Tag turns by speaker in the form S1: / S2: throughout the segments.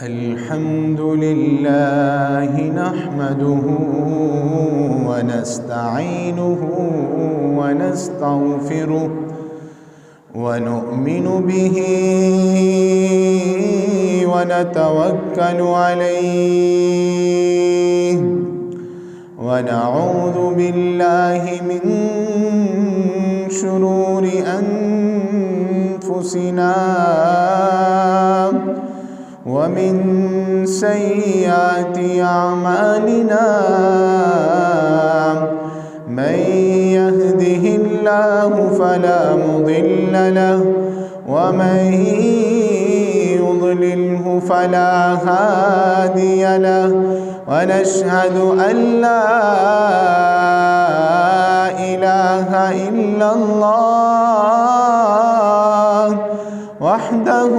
S1: الحمد لله نحمده ونستعينه ونستغفره ونؤمن به ونتوكل عليه ونعوذ بالله من شرور أنفسنا ومن سيئات أعمالنا من يهده الله فلا مضل له ومن يضلله فلا هادي له ونشهد أن لا إله إلا الله وحده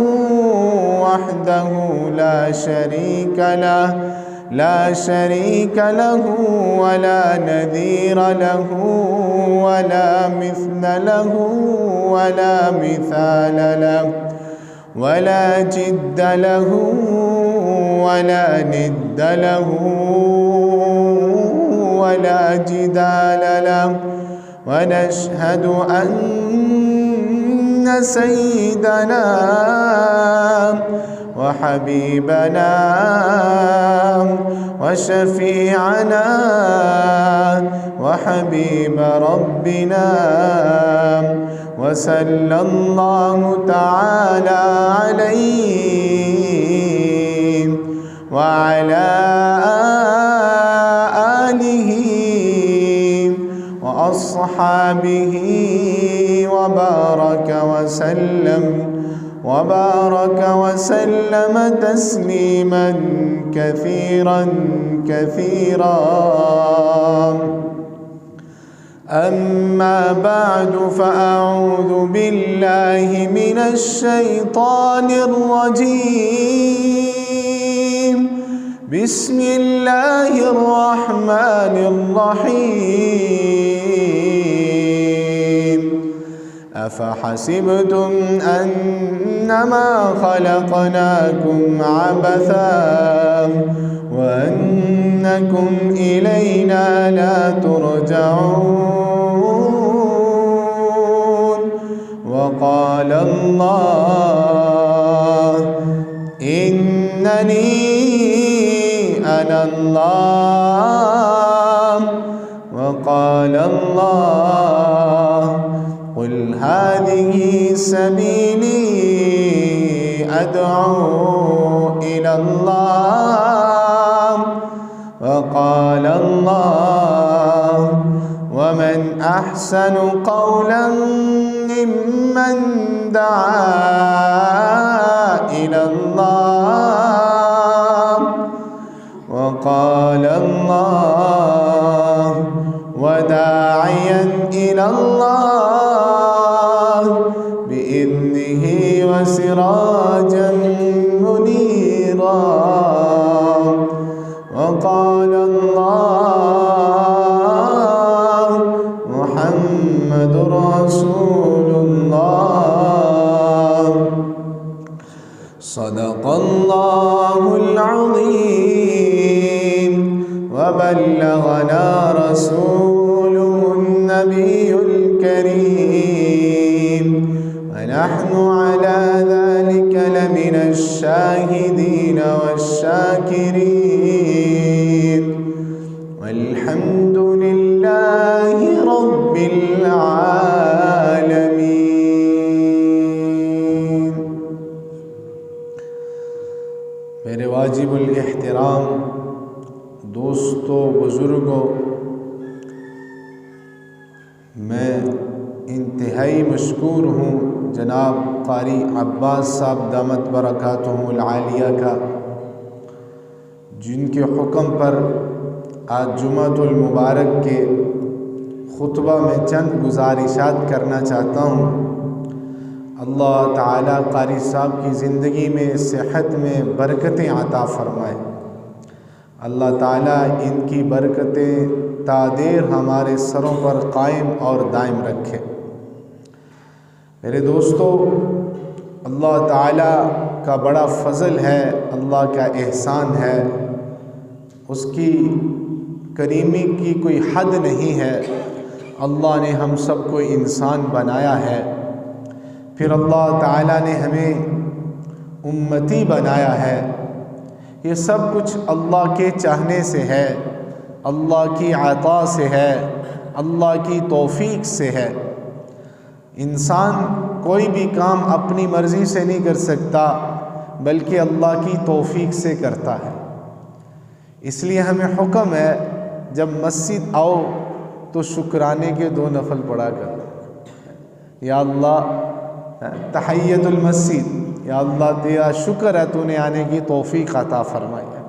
S1: لا شريك له ولا نذير له ولا مثل له ولا مثال له ولا جد له ولا ند له ولا جدال له ونشهد أن سيدنا وحبيبنا وشفيعنا وحبيب ربنا وصلى الله تعالى عليه وعلى آله وأصحابه وبارك وسلم تسليما كثيرا أما بعد فأعوذ بالله من الشيطان الرجيم بسم الله الرحمن الرحيم أفحسبتم أنما خلقناكم عبثا وأنكم إلينا لا ترجعون وقال الله إنني أنا الله وقال الله قل هذه سبيلي أدعو إلى الله وقال الله ومن أحسن قولا ممن دعا إلى الله وقال الله وداعيا إلى الله بإذنه وسراجا منيرا وقال الله محمد رسول الله صدق الله العظيم وبلغنا رسوله النبي الكريم ونحن على ذلك لمن الشاهدين والشاكرين والحمد لله رب العالمين. میرے واجب الاحترام دوستوں بزرگوں، میں انتہائی مشکور ہوں جناب قاری عباس صاحب دامت برکاتہم العالیہ کا، جن کے حکم پر آج جمعۃ المبارک کے خطبہ میں چند گزارشات کرنا چاہتا ہوں۔ اللہ تعالیٰ قاری صاحب کی زندگی میں صحت میں برکتیں عطا فرمائے، اللہ تعالیٰ ان کی برکتیں تا دیر ہمارے سروں پر قائم اور دائم رکھے۔ میرے دوستو، اللہ تعالیٰ کا بڑا فضل ہے، اللہ کا احسان ہے، اس کی کریمی کی کوئی حد نہیں ہے۔ اللہ نے ہم سب کو انسان بنایا ہے، پھر اللہ تعالیٰ نے ہمیں امتی بنایا ہے۔ یہ سب کچھ اللہ کے چاہنے سے ہے، اللہ کی عطا سے ہے، اللہ کی توفیق سے ہے۔ انسان کوئی بھی کام اپنی مرضی سے نہیں کر سکتا، بلکہ اللہ کی توفیق سے کرتا ہے۔ اس لیے ہمیں حکم ہے جب مسجد آؤ تو شکرانے کے 2 نفل پڑھا کر، یا اللہ تحیت المسجد، یا اللہ تیرا شکر ہے تو نے آنے کی توفیق عطا فرمائی ہے۔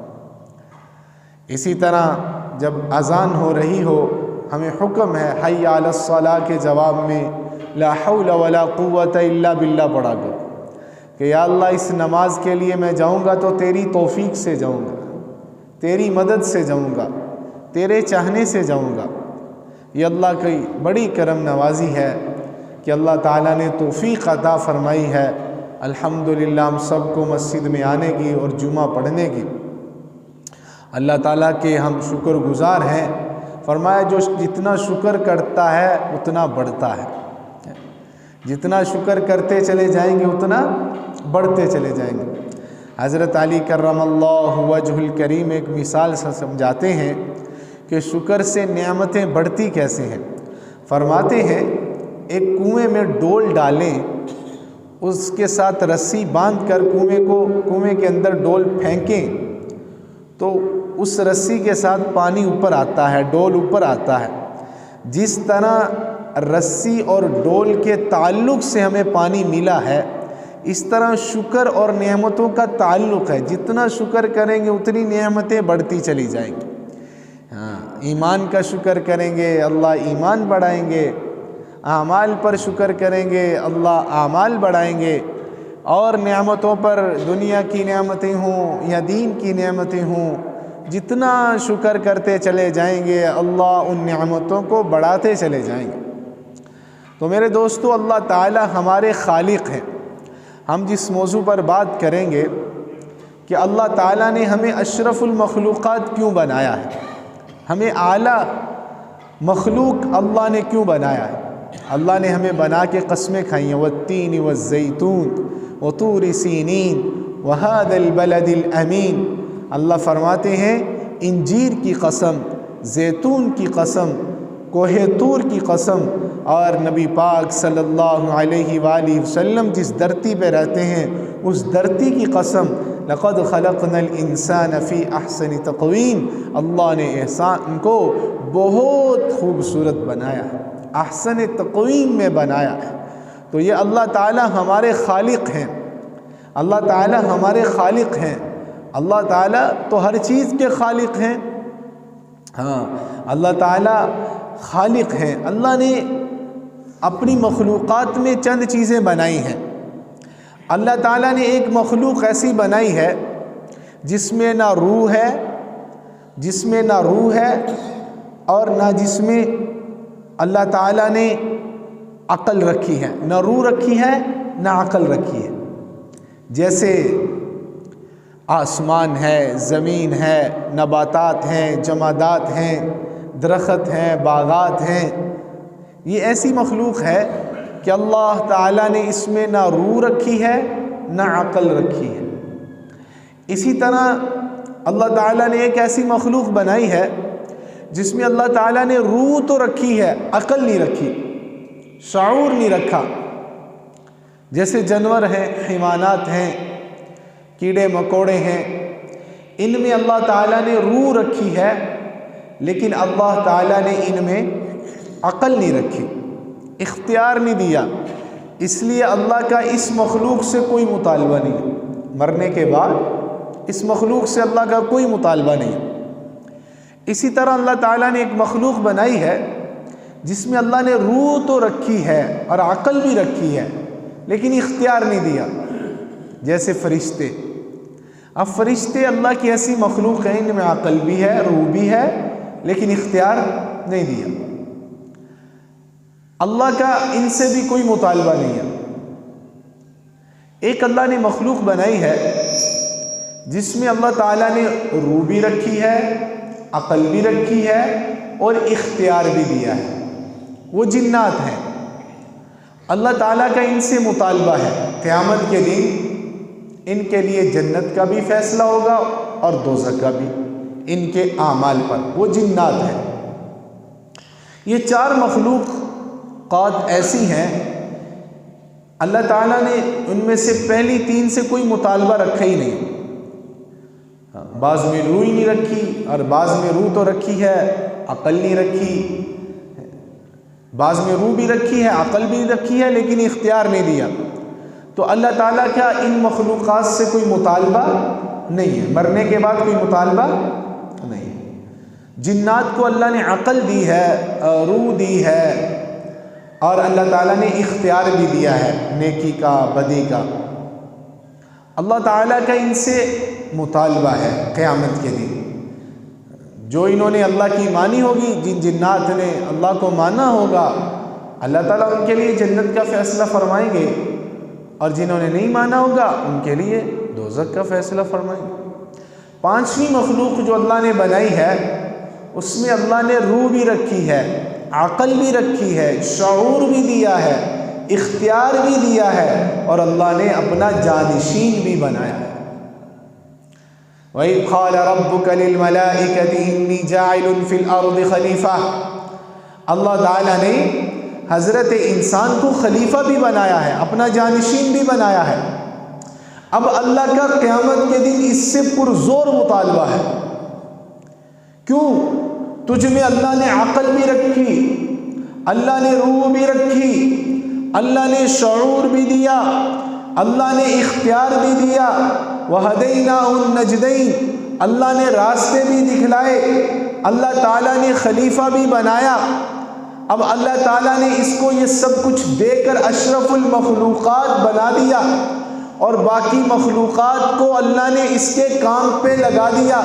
S1: اسی طرح جب اذان ہو رہی ہو ہمیں حکم ہے حی علی الصلاۃ کے جواب میں لا حول ولا قوت الا باللہ پڑھا کر، کہ یا اللہ اس نماز کے لیے میں جاؤں گا تو تیری توفیق سے جاؤں گا، تیری مدد سے جاؤں گا، تیرے چاہنے سے جاؤں گا۔ یہ اللہ کی بڑی کرم نوازی ہے کہ اللہ تعالیٰ نے توفیق عطا فرمائی ہے الحمدللہ ہم سب کو مسجد میں آنے کی اور جمعہ پڑھنے کی۔ اللہ تعالیٰ کے ہم شکر گزار ہیں۔ فرمایا جو جتنا شکر کرتا ہے اتنا بڑھتا ہے، جتنا شکر کرتے چلے جائیں گے اتنا بڑھتے چلے جائیں گے۔ حضرت علی کرم اللہ وجہ الکریم ایک مثال سے سمجھاتے ہیں کہ شکر سے نعمتیں بڑھتی کیسے ہیں۔ فرماتے ہیں ایک کنویں میں ڈول ڈالیں، اس کے ساتھ رسی باندھ کر کنویں کے اندر ڈول پھینکیں تو اس رسی کے ساتھ پانی اوپر آتا ہے، ڈول اوپر آتا ہے۔ جس طرح رسی اور ڈول کے تعلق سے ہمیں پانی ملا ہے، اس طرح شکر اور نعمتوں کا تعلق ہے۔ جتنا شکر کریں گے اتنی نعمتیں بڑھتی چلی جائیں گی۔ ایمان کا شکر کریں گے اللہ ایمان بڑھائیں گے، اعمال پر شکر کریں گے اللہ اعمال بڑھائیں گے، اور نعمتوں پر دنیا کی نعمتیں ہوں یا دین کی نعمتیں ہوں، جتنا شکر کرتے چلے جائیں گے اللہ ان نعمتوں کو بڑھاتے چلے جائیں گے۔ تو میرے دوستو، اللہ تعالی ہمارے خالق ہیں۔ ہم جس موضوع پر بات کریں گے کہ اللہ تعالیٰ نے ہمیں اشرف المخلوقات کیوں بنایا ہے، ہمیں اعلیٰ مخلوق اللہ نے کیوں بنایا ہے۔ اللہ نے ہمیں بنا کے قسمیں کھائی ہیں، والتین والزیتون وطور سینین وہذا البلد الامین۔ اللہ فرماتے ہیں انجیر کی قسم، زیتون کی قسم، کوہ طور کی قسم، اور نبی پاک صلی اللہ علیہ وآلہ وسلم جس دھرتی پہ رہتے ہیں اس دھرتی کی قسم، لقد خلقنا الانسان فی احسن تقویم۔ اللہ نے انسان کو بہت خوبصورت بنایا ہے، احسن تقویم میں بنایا ہے۔ تو یہ اللہ تعالی ہمارے خالق ہیں، اللہ تعالی ہمارے خالق ہیں۔ اللہ تعالی تو ہر چیز کے خالق ہیں۔ اللہ تعالی خالق ہیں۔ اللہ نے اپنی مخلوقات میں چند چیزیں بنائی ہیں۔ اللہ تعالیٰ نے ایک مخلوق ایسی بنائی ہے جس میں نہ روح ہے اور نہ جس میں اللہ تعالیٰ نے عقل رکھی ہے، نہ روح رکھی ہے نہ عقل رکھی ہے۔ جیسے آسمان ہے، زمین ہے، نباتات ہیں، جمادات ہیں، درخت ہیں، باغات ہیں، یہ ایسی مخلوق ہے کہ اللہ تعالیٰ نے اس میں نہ روح رکھی ہے نہ عقل رکھی ہے۔ اسی طرح اللہ تعالیٰ نے ایک ایسی مخلوق بنائی ہے جس میں اللہ تعالیٰ نے روح تو رکھی ہے، عقل نہیں رکھی، شعور نہیں رکھا۔ جیسے جانور ہیں، حیوانات ہیں، کیڑے مکوڑے ہیں، ان میں اللہ تعالیٰ نے روح رکھی ہے، لیکن اللہ تعالیٰ نے ان میں عقل نہیں رکھی، اختیار نہیں دیا۔ اس لیے اللہ کا اس مخلوق سے کوئی مطالبہ نہیں ہے، مرنے کے بعد اس مخلوق سے اللہ کا کوئی مطالبہ نہیں ہے۔ اسی طرح اللہ تعالیٰ نے ایک مخلوق بنائی ہے جس میں اللہ نے روح تو رکھی ہے اور عقل بھی رکھی ہے، لیکن اختیار نہیں دیا۔ جیسے فرشتے، اب فرشتے اللہ کی ایسی مخلوق ہیں، ان میں عقل بھی ہے، روح بھی ہے، لیکن اختیار نہیں دیا۔ اللہ کا ان سے بھی کوئی مطالبہ نہیں ہے۔ ایک اللہ نے مخلوق بنائی ہے جس میں اللہ تعالیٰ نے روح بھی رکھی ہے، عقل بھی رکھی ہے اور اختیار بھی دیا ہے، وہ جنات ہیں۔ اللہ تعالیٰ کا ان سے مطالبہ ہے قیامت کے دن ان کے لیے جنت کا بھی فیصلہ ہوگا اور دوزخ کا بھی، ان کے اعمال پر۔ وہ جنات ہیں۔ یہ چار مخلوقات ایسی ہیں اللہ تعالیٰ نے ان میں سے پہلی تین سے کوئی مطالبہ رکھا ہی نہیں، بعض میں روح ہی نہیں رکھی اور بعض میں روح تو رکھی ہے، عقل نہیں رکھی، بعض میں روح بھی رکھی ہے، عقل بھی رکھی ہے، لیکن اختیار نہیں دیا۔ تو اللہ تعالیٰ کا ان مخلوقات سے کوئی مطالبہ نہیں ہے، مرنے کے بعد کوئی مطالبہ نہیں۔ جنات کو اللہ نے عقل دی ہے، روح دی ہے اور اللہ تعالیٰ نے اختیار بھی دیا ہے نیکی کا، بدی کا۔ اللہ تعالیٰ کا ان سے مطالبہ ہے قیامت کے دن۔ جو انہوں نے اللہ کی مانی ہوگی، جن جنات نے اللہ کو مانا ہوگا، اللہ تعالیٰ ان کے لیے جنت کا فیصلہ فرمائیں گے، اور جنہوں نے نہیں مانا ہوگا ان کے لیے دوزخ کا فیصلہ فرمائیں گے۔ پانچویں مخلوق جو اللہ نے بنائی ہے اس میں اللہ نے روح بھی رکھی ہے، عقل بھی رکھی ہے، شعور بھی دیا ہے، اختیار بھی دیا ہے، اور اللہ نے اپنا جانشین بھی بنایا ہے۔ وَإِذْ قَالَ رَبُّكَ لِلْمَلَائِكَةِ إِنِّي جَاعِلٌ فِي الْأَرْضِ خَلِيفَةً۔ اللہ تعالیٰ نے حضرت انسان کو خلیفہ بھی بنایا ہے، اپنا جانشین بھی بنایا ہے۔ اب اللہ کا قیامت کے دن اس سے پرزور مطالبہ ہے۔ کیوں؟ تجھ میں اللہ نے عقل بھی رکھی، اللہ نے روح بھی رکھی، اللہ نے شعور بھی دیا، اللہ نے اختیار بھی دیا، وَهَدَيْنَاهُ النَّجْدَيْنِ، اللہ نے راستے بھی دکھلائے، اللہ تعالیٰ نے خلیفہ بھی بنایا۔ اب اللہ تعالیٰ نے اس کو یہ سب کچھ دے کر اشرف المخلوقات بنا دیا، اور باقی مخلوقات کو اللہ نے اس کے کام پہ لگا دیا۔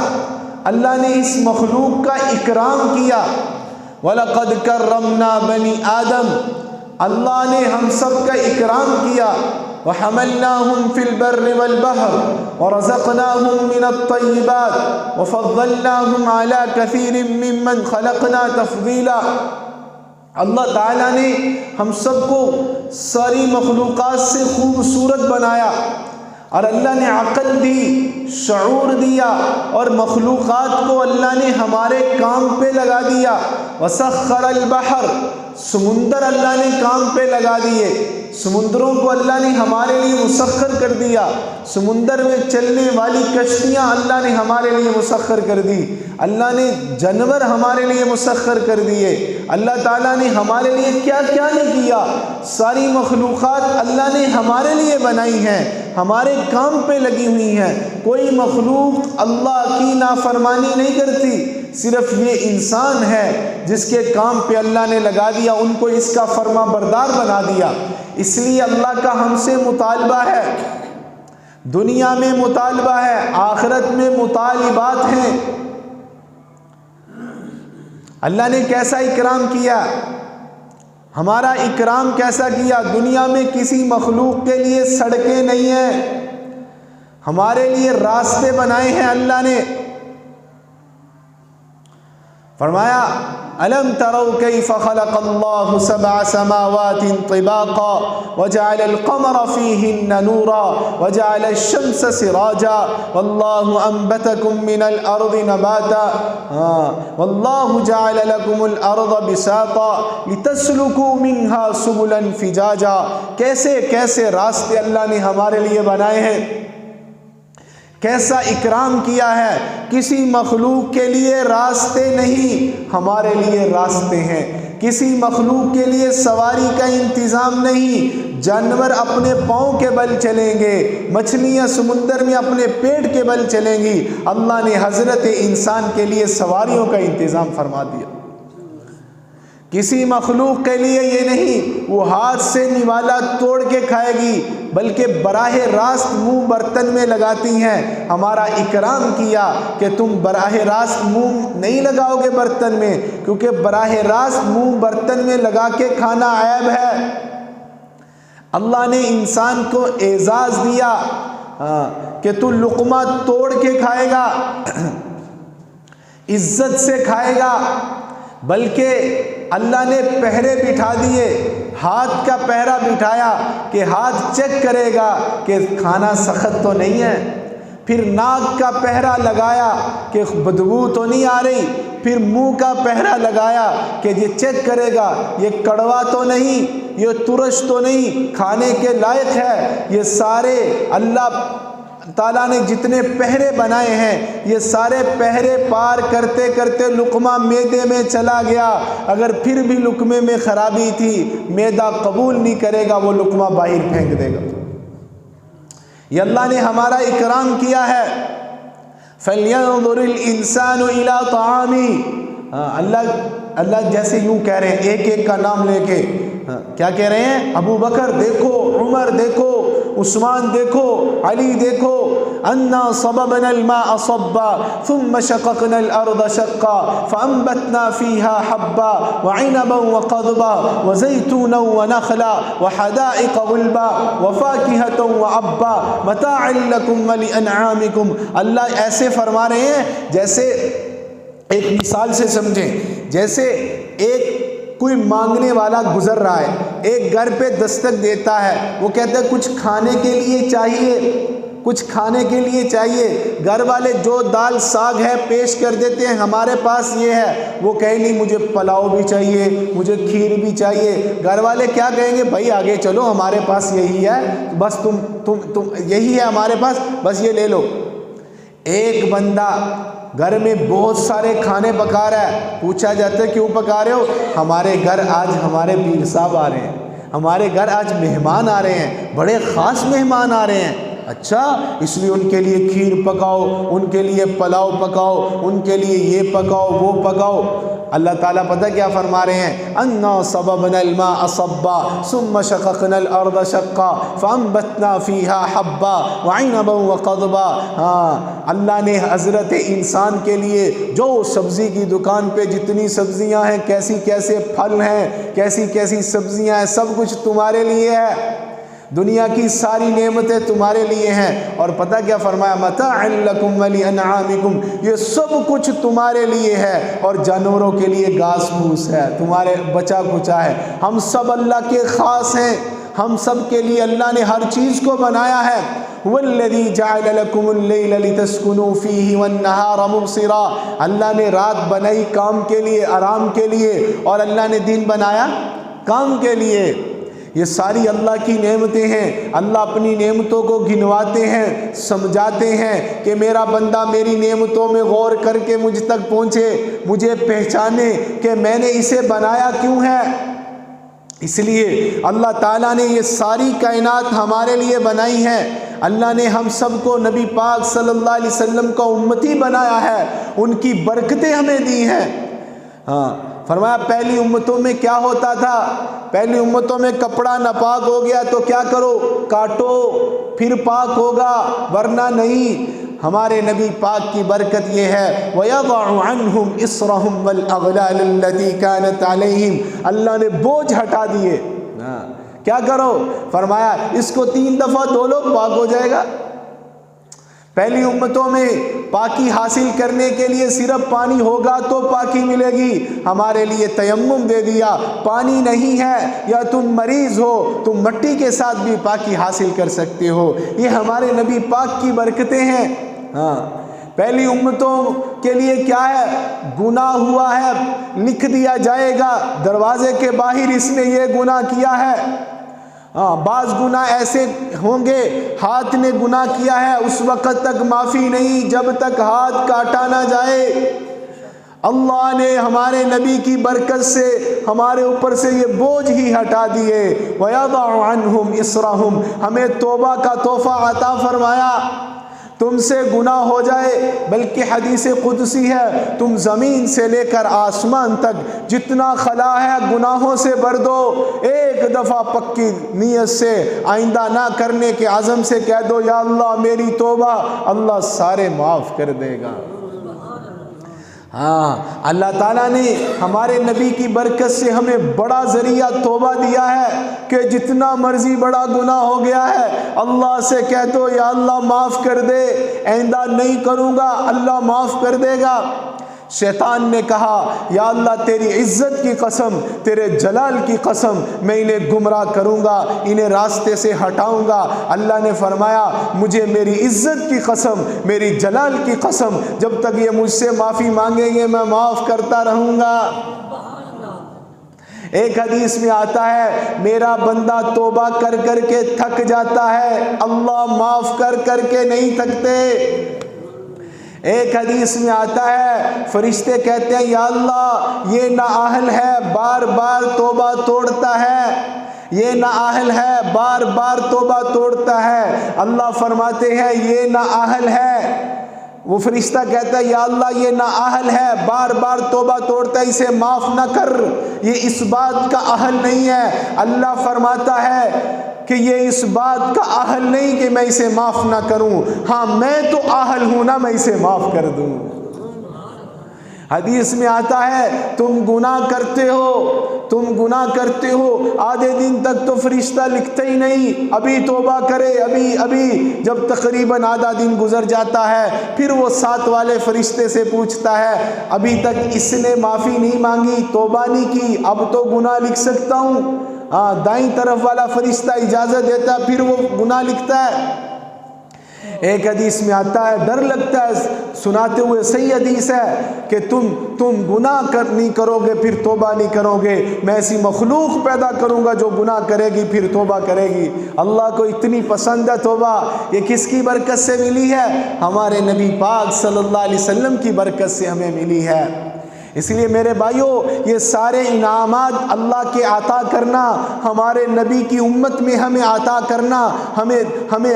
S1: اللہ نے اس مخلوق کا اکرام کیا۔ وَلَقَدْ كَرَّمْنَا بَنِي آدَمَ، اللہ نے ہم سب کا اکرام کیا۔ وَحَمَلْنَاهُمْ فِي الْبَرِّ وَالْبَحْرِ وَرَزَقْنَاهُمْ مِنَ الطَّيِّبَاتِ وَفَضَّلْنَاهُمْ عَلَى كَثِيرٍ مِّمَّنْ خَلَقْنَا تَفْضِيلًا۔ اللہ تعالیٰ نے ہم سب کو ساری مخلوقات سے خوبصورت بنایا، اور اللہ نے عقل دی، شعور دیا، اور مخلوقات کو اللہ نے ہمارے کام پہ لگا دیا۔ وَسَخَّرَ الْبَحْرَ، سمندر اللہ نے کام پہ لگا دیے، سمندروں کو اللہ نے ہمارے لیے مسخر کر دیا۔ سمندر میں چلنے والی کشتیاں اللہ نے ہمارے لیے مسخر کر دی، اللہ نے جانور ہمارے لیے مسخر کر دیے۔ اللہ تعالیٰ نے ہمارے لیے کیا کیا نہیں کیا، ساری مخلوقات اللہ نے ہمارے لیے بنائی ہیں، ہمارے کام پہ لگی ہوئی ہیں۔ کوئی مخلوق اللہ کی نافرمانی نہیں کرتی، صرف یہ انسان ہے جس کے کام پہ اللہ نے لگا دیا، ان کو اس کا فرما بردار بنا دیا۔ اس لیے اللہ کا ہم سے مطالبہ ہے، دنیا میں مطالبہ ہے، آخرت میں مطالبات ہیں۔ اللہ نے کیسا اکرام کیا، ہمارا اکرام کیسا کیا۔ دنیا میں کسی مخلوق کے لیے سڑکیں نہیں ہیں، ہمارے لیے راستے بنائے ہیں اللہ نے۔ فرمایا أَلَمْ تَرَوْا كَيْفَ خَلَقَ اللَّهُ سَبْعَ سَمَاوَاتٍ طِبَاقًا وَجَعَلَ الْقَمَرَ فِيهِنَّ نُورًا وَجَعَلَ الشَّمْسَ سِرَاجًا وَاللَّهُ أَنبَتَكُم مِّنَ الْأَرْضِ نَبَاتًا وَاللَّهُ جَعَلَ لَكُمُ الْأَرْضَ بِسَاطًا لِتَسْلُكُوا مِنْهَا سُبُلًا فِجَاجًا۔ کیسے کیسے راستے اللہ نے ہمارے لیے بنائے ہیں، کیسا اکرام کیا ہے۔ کسی مخلوق کے لیے راستے نہیں، ہمارے لیے راستے ہیں۔ کسی مخلوق کے لیے سواری کا انتظام نہیں، جانور اپنے پاؤں کے بل چلیں گے، مچھلیاں سمندر میں اپنے پیٹ کے بل چلیں گی۔ اللہ نے حضرت انسان کے لیے سواریوں کا انتظام فرما دیا۔ کسی مخلوق کے لیے یہ نہیں وہ ہاتھ سے نوالا توڑ کے کھائے گی، بلکہ براہ راست منہ برتن میں لگاتی ہیں۔ ہمارا اکرام کیا کہ تم براہ راست منہ نہیں لگاؤ گے برتن میں، کیونکہ براہ راست منہ برتن میں لگا کے کھانا عیب ہے۔ اللہ نے انسان کو اعزاز دیا کہ تو لقمہ توڑ کے کھائے گا، عزت سے کھائے گا، بلکہ اللہ نے پہرے بٹھا دیے، ہاتھ کا پہرا بٹھایا کہ ہاتھ چیک کرے گا کہ کھانا سخت تو نہیں ہے، پھر ناک کا پہرا لگایا کہ بدبو تو نہیں آ رہی، پھر منہ کا پہرا لگایا کہ یہ چیک کرے گا یہ کڑوا تو نہیں، یہ ترش تو نہیں، کھانے کے لائق ہے۔ یہ سارے اللہ تعالیٰ نے جتنے پہرے بنائے ہیں، یہ سارے پہرے پار کرتے کرتے لقمہ معدے میں چلا گیا، اگر پھر بھی لقمے میں خرابی تھی، معدہ قبول نہیں کرے گا، وہ لقمہ باہر پھینک دے گا۔ یہ اللہ نے ہمارا اکرام کیا ہے۔ فَلْيَنظُرِ الْإِنسَانُ إِلَىٰ طَعَامِهِ، اللہ جیسے یوں کہہ رہے ہیں، ایک ایک کا نام لے کے کیا کہہ رہے ہیں؟ ابو بکر دیکھو، عمر دیکھو، عثمان دیکھو، علی دیکھو، انا صببنا الماء صبا ثم شققنا الارض شقا فانبتنا فيها حبا وعنبا وقضبا وزيتونا ونخلا وحدائق غلبا وفاكهة وابا متاعا لكم ولانعامكم۔ اللہ ایسے فرما رہے ہیں جیسے ایک مثال سے سمجھیں، جیسے ایک کوئی مانگنے والا گزر رہا ہے، ایک گھر پہ دستک دیتا ہے، وہ کہتا ہے کچھ کھانے کے لیے چاہیے، کچھ کھانے کے لیے چاہیے، گھر والے جو دال ساگ ہے پیش کر دیتے ہیں، ہمارے پاس یہ ہے، وہ کہے نہیں مجھے پلاؤ بھی چاہیے، مجھے کھیر بھی چاہیے، گھر والے کیا کہیں گے؟ بھائی آگے چلو، ہمارے پاس یہی ہے، بس تم یہی ہے ہمارے پاس، بس یہ لے لو۔ ایک بندہ گھر میں بہت سارے کھانے پکا رہا ہے، پوچھا جاتا ہے کیوں پکا رہے ہو؟ ہمارے گھر آج ہمارے پیر صاحب آ رہے ہیں، ہمارے گھر آج مہمان آ رہے ہیں، بڑے خاص مہمان آ رہے ہیں۔ اچھا، اس لیے ان کے لیے کھیر پکاؤ، ان کے لیے پلاؤ پکاؤ، ان کے لیے یہ پکاؤ وہ پکاؤ۔ اللہ تعالیٰ پتہ کیا فرما رہے ہیں؟ انا صببنا الماء صبا ثم شققنا الارض شقا فانبتنا فيها حبا وعنبا وقضبا۔ اللہ نے حضرت انسان کے لیے جو سبزی کی دکان پہ جتنی سبزیاں ہیں، کیسی کیسے پھل ہیں، کیسی کیسی سبزیاں ہیں، سب کچھ تمہارے لیے ہے، دنیا کی ساری نعمتیں تمہارے لیے ہیں۔ اور پتہ کیا فرمایا؟ متاعا لکم ولانعامکم، یہ سب کچھ تمہارے لیے ہے، اور جانوروں کے لیے گھاس پھوس ہے، تمہارے بچا کچا ہے۔ ہم سب اللہ کے خاص ہیں، ہم سب کے لیے اللہ نے ہر چیز کو بنایا ہے۔ والذی جعل لکم اللیل لتسکنوا فیہ والنہار مبصرا، اللہ نے رات بنائی کام کے لیے، آرام کے لیے، اور اللہ نے دن بنایا کام کے لیے۔ یہ ساری اللہ کی نعمتیں ہیں۔ اللہ اپنی نعمتوں کو گنواتے ہیں، سمجھاتے ہیں کہ میرا بندہ میری نعمتوں میں غور کر کے مجھ تک پہنچے، مجھے پہچانے کہ میں نے اسے بنایا کیوں ہے۔ اس لیے اللہ تعالیٰ نے یہ ساری کائنات ہمارے لیے بنائی ہے۔ اللہ نے ہم سب کو نبی پاک صلی اللہ علیہ وسلم کا امتی بنایا ہے، ان کی برکتیں ہمیں دی ہیں۔ فرمایا پہلی امتوں میں کیا ہوتا تھا؟ پہلی امتوں میں کپڑا ناپاک ہو گیا تو کیا کرو؟ کاٹو، پھر پاک ہوگا، ورنہ نہیں۔ ہمارے نبی پاک کی برکت یہ ہے وَيَضَعُ عَنْهُمْ إِصْرَهُمْ وَالْأَغْلَالَ الَّتِي كَانَتْ عَلَيْهِمْ، اللہ نے بوجھ ہٹا دیے۔ کیا کرو؟ فرمایا اس کو 3 دفعہ دھو لو، پاک ہو جائے گا۔ پہلی امتوں میں پاکی حاصل کرنے کے لیے صرف پانی ہوگا تو پاکی ملے گی، ہمارے لیے تیمم دے دیا۔ پانی نہیں ہے یا تم مریض ہو، تم مٹی کے ساتھ بھی پاکی حاصل کر سکتے ہو، یہ ہمارے نبی پاک کی برکتیں ہیں۔ پہلی امتوں کے لیے کیا ہے؟ گناہ ہوا ہے، لکھ دیا جائے گا دروازے کے باہر اس نے یہ گناہ کیا ہے۔ بعض گناہ ایسے ہوں گے، ہاتھ نے گناہ کیا ہے، اس وقت تک معافی نہیں جب تک ہاتھ کاٹا نہ جائے۔ اللہ نے ہمارے نبی کی برکت سے ہمارے اوپر سے یہ بوجھ ہی ہٹا دیے۔ وَيَضَعُ عَنْهُمْ إِصْرَهُمْ، ہمیں توبہ کا تحفہ عطا فرمایا۔ تم سے گناہ ہو جائے، بلکہ حدیث قدسی ہے، تم زمین سے لے کر آسمان تک جتنا خلا ہے گناہوں سے بھر دو، ایک دفعہ پکی نیت سے آئندہ نہ کرنے کے عزم سے کہہ دو یا اللہ میری توبہ، اللہ سارے معاف کر دے گا۔ ہاں، اللہ تعالیٰ نے ہمارے نبی کی برکت سے ہمیں بڑا ذریعہ توبہ دیا ہے کہ جتنا مرضی بڑا گناہ ہو گیا ہے اللہ سے کہہ دو یا اللہ معاف کر دے، آئندہ نہیں کروں گا، اللہ معاف کر دے گا۔ شیطان نے کہا یا اللہ تیری عزت کی قسم، تیرے جلال کی قسم، میں انہیں گمراہ کروں گا، انہیں راستے سے ہٹاؤں گا۔ اللہ نے فرمایا مجھے میری عزت کی قسم، میری جلال کی قسم، جب تک یہ مجھ سے معافی مانگیں گے میں معاف کرتا رہوں گا۔ ایک حدیث میں آتا ہے میرا بندہ توبہ کر کر کے تھک جاتا ہے، اللہ معاف کر کر کے نہیں تھکتے۔ ایک حدیث میں آتا ہے فرشتے کہتے ہیں یا اللہ یہ نااہل ہے، بار بار توبہ توڑتا ہے، یہ نااہل ہے، بار بار توبہ توڑتا ہے۔ اللہ فرماتے ہیں یہ نااہل ہے، وہ فرشتہ کہتا ہے یا اللہ یہ نااہل ہے، بار بار توبہ توڑتا ہے، اسے معاف نہ کر، یہ اس بات کا اہل نہیں ہے۔ اللہ فرماتا ہے کہ یہ اس بات کا اہل نہیں کہ میں اسے معاف نہ کروں، ہاں میں تو اہل ہوں نا، میں اسے معاف کر دوں۔ حدیث میں آتا ہے تم گناہ کرتے ہو، تم گناہ کرتے ہو، آدھے دن تک تو فرشتہ لکھتا ہی نہیں، ابھی توبہ کرے، ابھی جب تقریباً آدھا دن گزر جاتا ہے پھر وہ ساتھ والے فرشتے سے پوچھتا ہے ابھی تک اس نے معافی نہیں مانگی، توبہ نہیں کی، اب تو گناہ لکھ سکتا ہوں؟ ہاں، دائیں طرف والا فرشتہ اجازت دیتا ہے، پھر وہ گناہ لکھتا ہے۔ ایک حدیث میں آتا ہے ڈر لگتا ہے سناتے ہوئے، صحیح حدیث ہے کہ تم گناہ نہیں کرو گے پھر توبہ نہیں کرو گے، میں ایسی مخلوق پیدا کروں گا جو گناہ کرے گی پھر توبہ کرے گی۔ اللہ کو اتنی پسند ہے توبہ، یہ کس کی برکت سے ملی ہے؟ ہمارے نبی پاک صلی اللہ علیہ وسلم کی برکت سے ہمیں ملی ہے۔ اس لیے میرے بھائیوں یہ سارے انعامات اللہ کے عطا کرنا، ہمارے نبی کی امت میں ہمیں عطا کرنا، ہمیں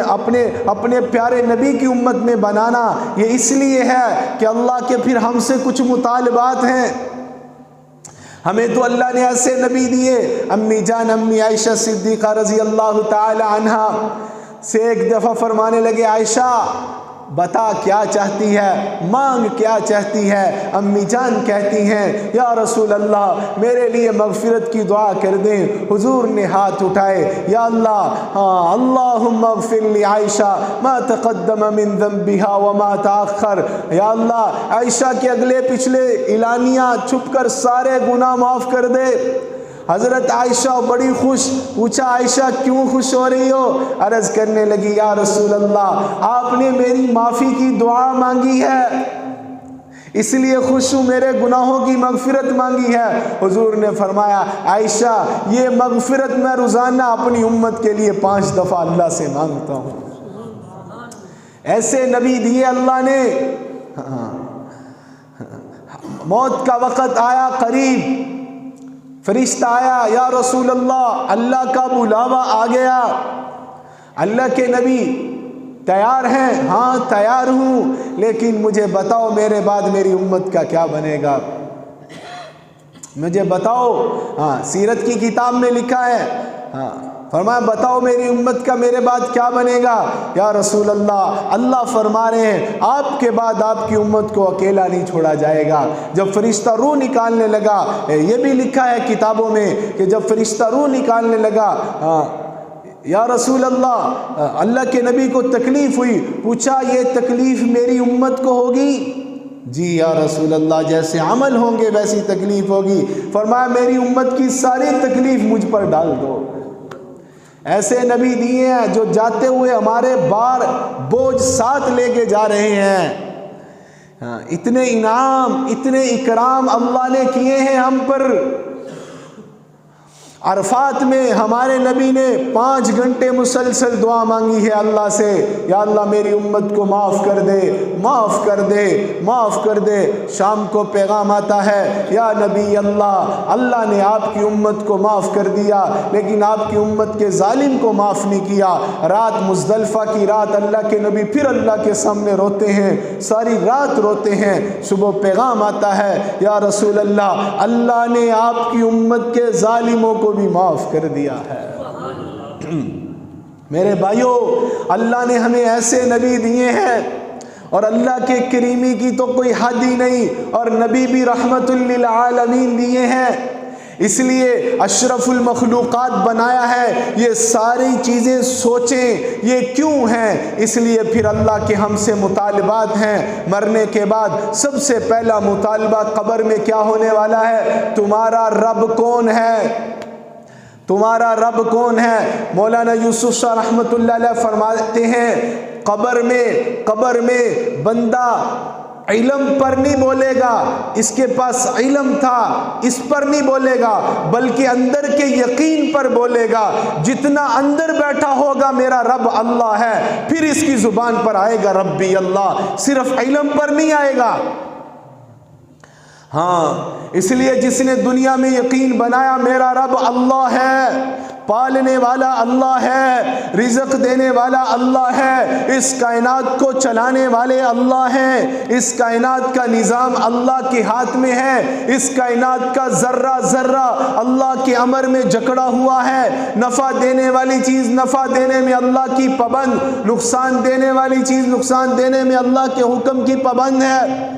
S1: اپنے پیارے نبی کی امت میں بنانا، یہ اس لیے ہے کہ اللہ کے پھر ہم سے کچھ مطالبات ہیں۔ ہمیں تو اللہ نے ایسے نبی دیے۔ امی جان امی عائشہ صدیقہ رضی اللہ تعالی عنہا سے ایک دفعہ فرمانے لگے عائشہ بتا کیا چاہتی ہے، مانگ کیا چاہتی ہے؟ امی جان کہتی ہیں یا رسول اللہ میرے لیے مغفرت کی دعا کر دیں۔ حضور نے ہاتھ اٹھائے یا اللہ اللہم اغفر لی عائشہ ما تقدم من ذنبها وما تاخر، یا اللہ عائشہ کے اگلے پچھلے اعلانیہ چھپ کر سارے گناہ معاف کر دے۔ حضرت عائشہ بڑی خوش، پوچھا عائشہ کیوں خوش ہو رہی ہو؟ عرض کرنے لگی یا رسول اللہ آپ نے میری معافی کی دعا مانگی ہے اس لیے خوش ہوں، میرے گناہوں کی مغفرت مانگی ہے۔ حضور نے فرمایا عائشہ یہ مغفرت میں روزانہ اپنی امت کے لیے 5 دفعہ اللہ سے مانگتا ہوں۔ ایسے نبی دیے اللہ نے۔ موت کا وقت آیا قریب، فرشتہ آیا یا رسول اللہ کا بلاوا آ گیا، اللہ کے نبی تیار ہیں؟ ہاں تیار ہوں، لیکن مجھے بتاؤ میرے بعد میری امت کا کیا بنے گا، مجھے بتاؤ۔ ہاں سیرت کی کتاب میں لکھا ہے، ہاں فرمایا بتاؤ میری امت کا میرے بعد کیا بنے گا؟ یا رسول اللہ فرما رہے ہیں آپ کے بعد آپ کی امت کو اکیلا نہیں چھوڑا جائے گا۔ جب فرشتہ روح نکالنے لگا، یہ بھی لکھا ہے کتابوں میں کہ جب فرشتہ روح نکالنے لگا یا رسول اللہ کے نبی کو تکلیف ہوئی، پوچھا یہ تکلیف میری امت کو ہوگی؟ جی یا رسول اللہ جیسے عمل ہوں گے ویسی تکلیف ہوگی۔ فرمایا میری امت کی ساری تکلیف مجھ پر ڈال دو۔ ایسے نبی دیے ہیں جو جاتے ہوئے ہمارے بار بوجھ ساتھ لے کے جا رہے ہیں۔ اتنے انعام اتنے اکرام اللہ نے کیے ہیں ہم پر۔ عرفات میں ہمارے نبی نے 5 گھنٹے مسلسل دعا مانگی ہے اللہ سے، یا اللہ میری امت کو معاف کر دے، معاف کر دے، معاف کر دے۔ شام کو پیغام آتا ہے یا نبی اللہ نے آپ کی امت کو معاف کر دیا لیکن آپ کی امت کے ظالم کو معاف نہیں کیا۔ رات مزدلفہ کی رات اللہ کے نبی پھر اللہ کے سامنے روتے ہیں، ساری رات روتے ہیں۔ صبح پیغام آتا ہے یا رسول اللہ نے آپ کی امت کے ظالموں کو بھی معاف کر دیا ہے۔ میرے بھائیوں اللہ نے ہمیں ایسے نبی دیے ہیں اور اللہ کے کریمی کی تو کوئی حد ہی نہیں، اور نبی بھی رحمت للعالمین دیے ہیں، اس لیے اشرف المخلوقات بنایا ہے۔ یہ ساری چیزیں سوچیں یہ کیوں ہیں، اس لیے پھر اللہ کے ہم سے مطالبات ہیں۔ مرنے کے بعد سب سے پہلا مطالبہ قبر میں کیا ہونے والا ہے؟ تمہارا رب کون ہے؟ تمہارا رب کون ہے؟ مولانا یوسف شاہ رحمۃ اللہ علیہ فرماتے ہیں قبر میں بندہ علم پر نہیں بولے گا، اس کے پاس علم تھا اس پر نہیں بولے گا، بلکہ اندر کے یقین پر بولے گا۔ جتنا اندر بیٹھا ہوگا میرا رب اللہ ہے، پھر اس کی زبان پر آئے گا ربی اللہ، صرف علم پر نہیں آئے گا۔ ہاں، اس لیے جس نے دنیا میں یقین بنایا میرا رب اللہ ہے، پالنے والا اللہ ہے، رزق دینے والا اللہ ہے، اس کائنات کو چلانے والے اللہ ہیں، اس کائنات کا نظام اللہ کے ہاتھ میں ہے، اس کائنات کا ذرہ ذرہ اللہ کے امر میں جکڑا ہوا ہے۔ نفع دینے والی چیز نفع دینے میں اللہ کی پابند، نقصان دینے والی چیز نقصان دینے میں اللہ کے حکم کی پابند ہے۔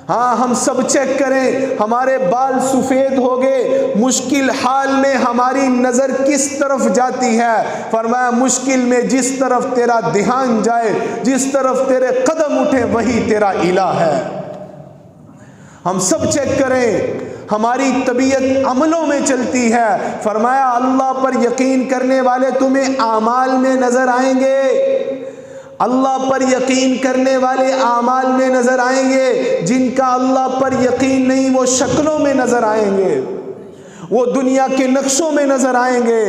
S1: ہاں، ہم سب چیک کریں، ہمارے بال سفید ہو گئے، مشکل حال میں ہماری نظر کس طرف جاتی ہے؟ فرمایا مشکل میں جس طرف تیرا دھیان جائے، جس طرف تیرے قدم اٹھے وہی تیرا الہ ہے۔ ہم سب چیک کریں، ہماری طبیعت عملوں میں چلتی ہے۔ فرمایا اللہ پر یقین کرنے والے تمہیں اعمال میں نظر آئیں گے، اللہ پر یقین کرنے والے اعمال میں نظر آئیں گے، جن کا اللہ پر یقین نہیں وہ شکلوں میں نظر آئیں گے، وہ دنیا کے نقشوں میں نظر آئیں گے،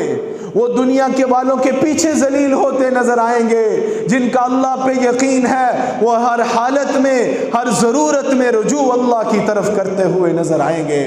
S1: وہ دنیا کے والوں کے پیچھے ذلیل ہوتے نظر آئیں گے۔ جن کا اللہ پہ یقین ہے وہ ہر حالت میں ہر ضرورت میں رجوع اللہ کی طرف کرتے ہوئے نظر آئیں گے۔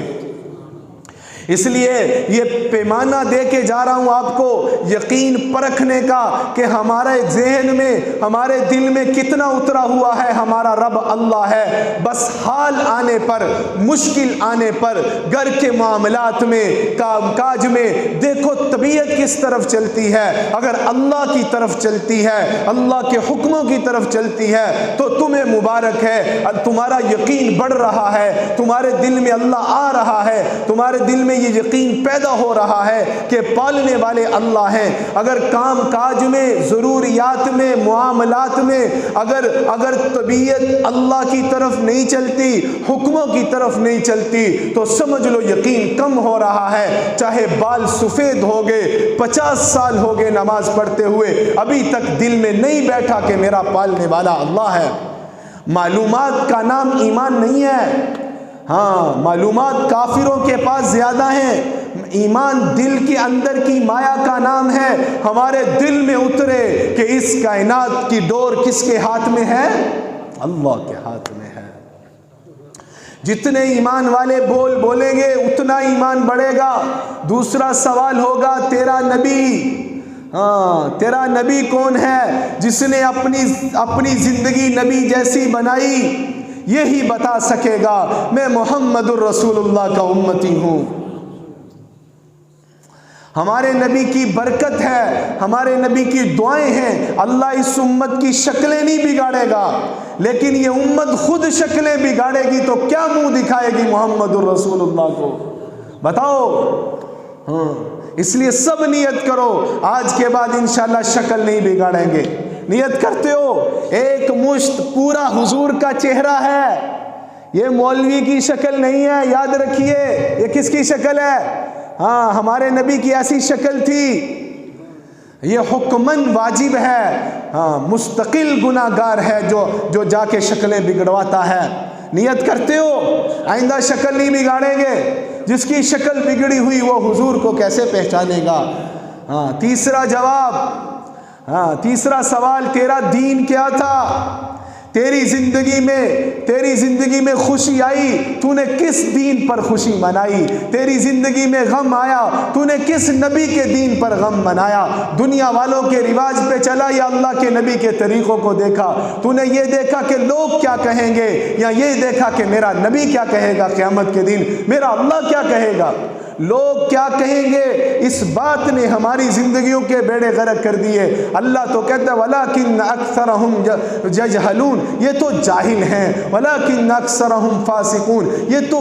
S1: اس لیے یہ پیمانہ دے کے جا رہا ہوں آپ کو یقین پرکھنے کا کہ ہمارے ذہن میں ہمارے دل میں کتنا اترا ہوا ہے ہمارا رب اللہ ہے۔ بس حال آنے پر، مشکل آنے پر، گھر کے معاملات میں، کام کاج میں دیکھو طبیعت کس طرف چلتی ہے۔ اگر اللہ کی طرف چلتی ہے، اللہ کے حکموں کی طرف چلتی ہے تو تمہیں مبارک ہے، تمہارا یقین بڑھ رہا ہے، تمہارے دل میں اللہ آ رہا ہے، تمہارے دل میں یہ یقین پیدا ہو رہا ہے کہ پالنے والے اللہ ہیں۔ اگر کام کاج میں، ضروریات میں، معاملات میں اگر طبیعت اللہ کی طرف نہیں چلتی، حکموں کی طرف نہیں چلتی تو سمجھ لو یقین کم ہو رہا ہے۔ چاہے بال سفید ہو گئے، 50 سال ہو گئے نماز پڑھتے ہوئے، ابھی تک دل میں نہیں بیٹھا کہ میرا پالنے والا اللہ ہے۔ معلومات کا نام ایمان نہیں ہے۔ ہاں، معلومات کافروں کے پاس زیادہ ہیں، ایمان دل کے اندر کی مایا کا نام ہے۔ ہمارے دل میں اترے کہ اس کائنات کی ڈور کس کے ہاتھ میں ہے؟ اللہ کے ہاتھ میں ہے۔ جتنے ایمان والے بولیں گے اتنا ایمان بڑھے گا۔ دوسرا سوال ہوگا تیرا نبی، تیرا نبی کون ہے؟ جس نے اپنی زندگی نبی جیسی بنائی، یہی بتا سکے گا میں محمد الرسول اللہ کا امتی ہوں۔ ہمارے نبی کی برکت ہے، ہمارے نبی کی دعائیں ہیں۔ اللہ اس امت کی شکلیں نہیں بگاڑے گا، لیکن یہ امت خود شکلیں بگاڑے گی تو کیا منہ دکھائے گی محمد الرسول اللہ کو؟ بتاؤ۔ ہاں، اس لیے سب نیت کرو آج کے بعد انشاءاللہ شکل نہیں بگاڑیں گے۔ نیت کرتے ہو؟ ایک مشت پورا حضور کا چہرہ ہے، یہ مولوی کی شکل نہیں ہے، یاد رکھیے۔ یہ کس کی شکل ہے؟ ہاں، ہمارے نبی کی ایسی شکل تھی۔ یہ حکمن واجب ہے، ہاں، مستقل گناہگار ہے جو جا کے شکلیں بگڑواتا ہے۔ نیت کرتے ہو آئندہ شکل نہیں بگاڑیں گے؟ جس کی شکل بگڑی ہوئی وہ حضور کو کیسے پہچانے گا؟ ہاں، تیسرا جواب، تیسرا سوال، تیرا دین کیا تھا؟ تیری زندگی میں خوشی آئی، تو نے کس دین پر خوشی منائی؟ تیری زندگی میں غم آیا، تو نے کس نبی کے دین پر غم منایا؟ دنیا والوں کے رواج پہ چلا یا اللہ کے نبی کے طریقوں کو دیکھا؟ تو نے یہ دیکھا کہ لوگ کیا کہیں گے یا یہ دیکھا کہ میرا نبی کیا کہے گا قیامت کے دن، میرا اللہ کیا کہے گا؟
S2: لوگ کیا کہیں گے، اس بات نے ہماری زندگیوں کے بیڑے غرق کر دیے۔ اللہ تو کہتا ہے وَلَٰكِنَّ أَكْثَرَهُمْ يَجْهَلُونَ، یہ تو جاہل ہیں، وَلَٰكِنَّ أَكْثَرَهُمْ فَاسِقُونَ، یہ تو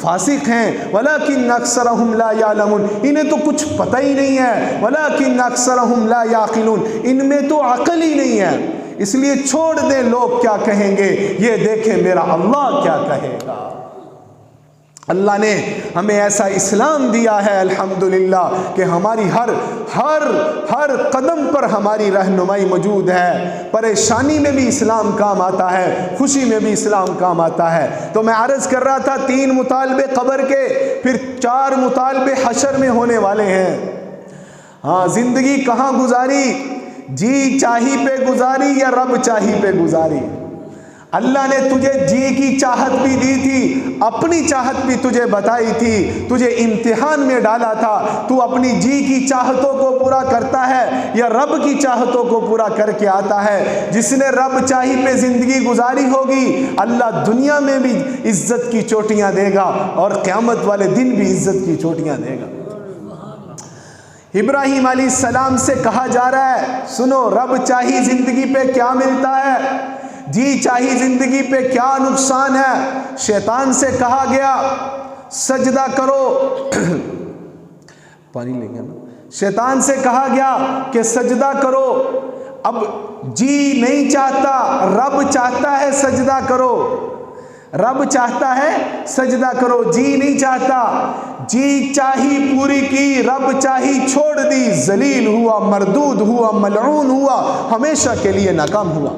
S2: فاسق ہیں، وَلَٰكِنَّ أَكْثَرَهُمْ لَا يَعْلَمُونَ، انہیں تو کچھ پتہ ہی نہیں ہے، وَلَٰكِنَّ أَكْثَرَهُمْ لَا يَعْقِلُونَ، ان میں تو عقل ہی نہیں ہے۔ اس لیے چھوڑ دیں لوگ کیا کہیں گے، یہ دیکھیں میرا اللہ کیا کہے گا۔ اللہ نے ہمیں ایسا اسلام دیا ہے الحمدللہ کہ ہماری ہر قدم پر ہماری رہنمائی موجود ہے۔ پریشانی میں بھی اسلام کام آتا ہے، خوشی میں بھی اسلام کام آتا ہے۔ تو میں عرض کر رہا تھا 3 مطالبے قبر کے، پھر 4 مطالبے حشر میں ہونے والے ہیں۔ ہاں، زندگی کہاں گزاری؟ جی چاہی پہ گزاری یا رب چاہی پہ گزاری؟ اللہ نے تجھے جی کی چاہت بھی دی تھی، اپنی چاہت بھی تجھے بتائی تھی، تجھے امتحان میں ڈالا تھا، تو اپنی جی کی چاہتوں کو پورا کرتا ہے یا رب کی چاہتوں کو پورا کر کے آتا ہے؟ جس نے رب چاہی پہ زندگی گزاری ہوگی، اللہ دنیا میں بھی عزت کی چوٹیاں دے گا اور قیامت والے دن بھی عزت کی چوٹیاں دے گا۔ ابراہیم علیہ السلام سے کہا جا رہا ہے سنو، رب چاہی زندگی پہ کیا ملتا ہے، جی چاہی زندگی پہ کیا نقصان ہے۔ شیطان سے کہا گیا سجدہ کرو پانی لے گیا نا، شیطان سے کہا گیا کہ سجدہ کرو، اب جی نہیں چاہتا، رب چاہتا ہے سجدہ کرو، رب چاہتا ہے سجدہ کرو، جی نہیں چاہتا، جی چاہی پوری کی، رب چاہی چھوڑ دی، ذلیل ہوا، مردود ہوا، ملعون ہوا، ہمیشہ کے لیے ناکام ہوا۔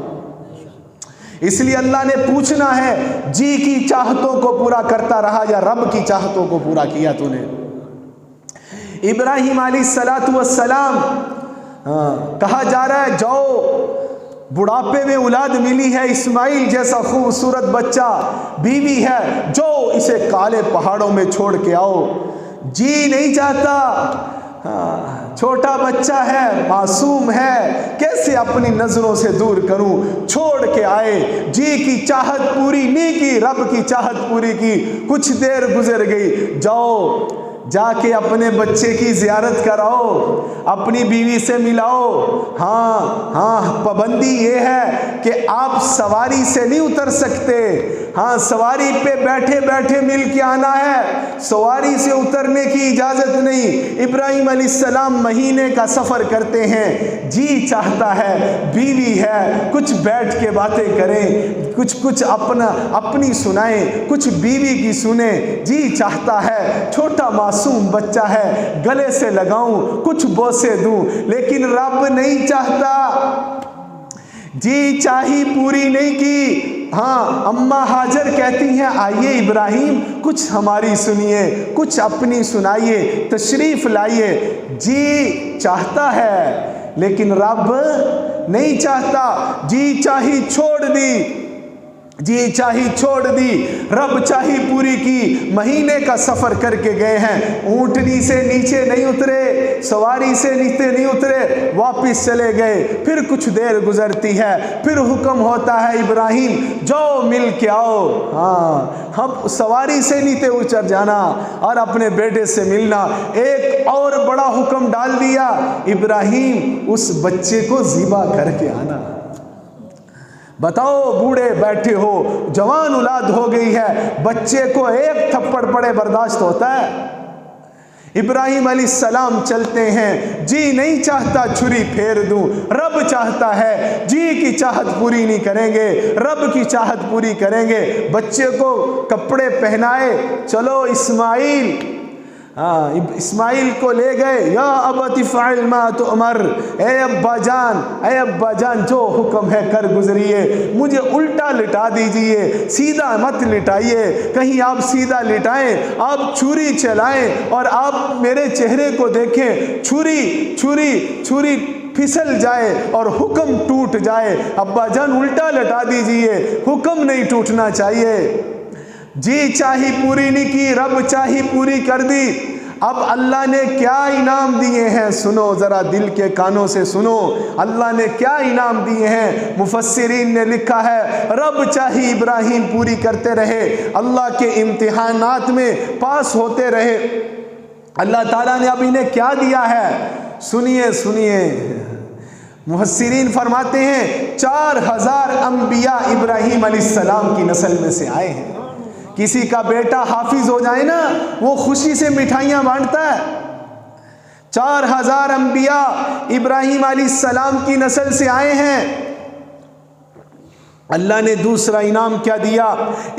S2: اس لیے اللہ نے پوچھنا ہے جی کی چاہتوں کو پورا کرتا رہا یا رب کی چاہتوں کو پورا کیا تو نے؟ ابراہیم علیہ السلام کہا جا رہا ہے جاؤ، بڑھاپے میں اولاد ملی ہے، اسماعیل جیسا خوبصورت بچہ، بیوی ہے، جو اسے کالے پہاڑوں میں چھوڑ کے آؤ، جی نہیں چاہتا، چھوٹا بچہ ہے، معصوم ہے، کیسے اپنی نظروں سے دور کروں، چھوڑ کے آئے، جی کی چاہت پوری نہیں کی، رب کی چاہت پوری کی، کچھ دیر گزر گئی، جاؤ جا کے اپنے بچے کی زیارت کراؤ، اپنی بیوی سے ملاؤ۔ ہاں پابندی یہ ہے کہ آپ سواری سے نہیں اتر سکتے، ہاں سواری پہ بیٹھے بیٹھے مل کے آنا ہے، سواری سے اترنے کی اجازت نہیں۔ ابراہیم علیہ السلام مہینے کا سفر کرتے ہیں، جی چاہتا ہے بیوی ہے، کچھ بیٹھ کے باتیں کریں، کچھ اپنی سنائیں، کچھ بیوی کی سنیں، جی چاہتا ہے چھوٹا معصوم بچہ ہے، گلے سے لگاؤں، کچھ بوسے دوں، لیکن رب نہیں چاہتا، جی چاہی پوری نہیں کی۔ ہاں اماں ہاجر کہتی ہیں آئیے ابراہیم کچھ ہماری سنیے، کچھ اپنی سنائیے، تشریف لائیے، جی چاہتا ہے لیکن رب نہیں چاہتا، جی چاہی چھوڑ دی، جی چاہی چھوڑ دی، رب چاہی پوری کی۔ مہینے کا سفر کر کے گئے ہیں، اونٹنی سے نیچے نہیں اترے، سواری سے نیچے نہیں اترے، واپس چلے گئے، پھر کچھ دیر گزرتی ہے، پھر حکم ہوتا ہے ابراہیم جاؤ مل کے آؤ، ہم سواری سے نیچے اتر جانا اور اپنے بیٹے سے ملنا۔ ایک اور بڑا حکم ڈال دیا، ابراہیم اس بچے کو ذبح کر کے آنا۔ بتاؤ بوڑھے بیٹھے ہو، جوان اولاد ہو گئی ہے، بچے کو ایک تھپڑ پڑے برداشت ہوتا ہے؟ ابراہیم علیہ السلام چلتے ہیں، جی نہیں چاہتا چھری پھیر دوں، رب چاہتا ہے، جی کی چاہت پوری نہیں کریں گے، رب کی چاہت پوری کریں گے۔ بچے کو کپڑے پہنائے، چلو اسماعیل کو لے گئے، یا ابت افعل ما تؤمر، اے ابا جان جو حکم ہے کر گزریے، مجھے الٹا لٹا دیجئے، سیدھا مت لٹائیے، کہیں آپ سیدھا لٹائیں، آپ چھری چلائیں اور آپ میرے چہرے کو دیکھیں، چھری پھسل جائے اور حکم ٹوٹ جائے، ابا جان الٹا لٹا دیجئے، حکم نہیں ٹوٹنا چاہیے۔ جی چاہی پوری نہیں کی، رب چاہی پوری کر دی۔ اب اللہ نے کیا انعام دیے ہیں، سنو ذرا دل کے کانوں سے سنو، اللہ نے کیا انعام دیے ہیں۔ مفسرین نے لکھا ہے رب چاہی ابراہیم پوری کرتے رہے، اللہ کے امتحانات میں پاس ہوتے رہے، اللہ تعالیٰ نے اب انہیں کیا دیا ہے، سنیے سنیے۔ مفسرین فرماتے ہیں 4000 انبیاء ابراہیم علیہ السلام کی نسل میں سے آئے ہیں۔ کسی کا بیٹا حافظ ہو جائے نا، وہ خوشی سے مٹھائیاں بانٹتا ہے۔ 4000 انبیاء ابراہیم علیہ السلام کی نسل سے آئے ہیں۔ اللہ نے دوسرا انعام کیا دیا،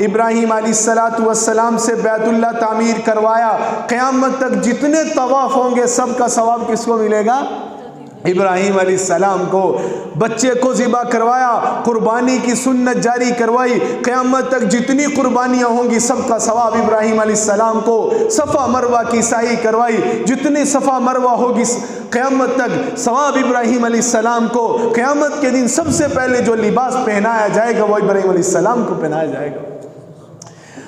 S2: ابراہیم علیہ السلام سے بیت اللہ تعمیر کروایا۔ قیامت تک جتنے طواف ہوں گے سب کا ثواب کس کو ملے گا؟ ابراہیم علیہ السلام کو۔ بچے کو ذبح کروایا، قربانی کی سنت جاری کروائی، قیامت تک جتنی قربانیاں ہوں گی سب کا ثواب ابراہیم علیہ السلام کو۔ صفا مروہ کی سعی کروائی، جتنی صفا مروہ ہوگی قیامت تک ثواب ابراہیم علیہ السلام کو۔ قیامت کے دن سب سے پہلے جو لباس پہنایا جائے گا وہ ابراہیم علیہ السلام کو پہنایا جائے گا۔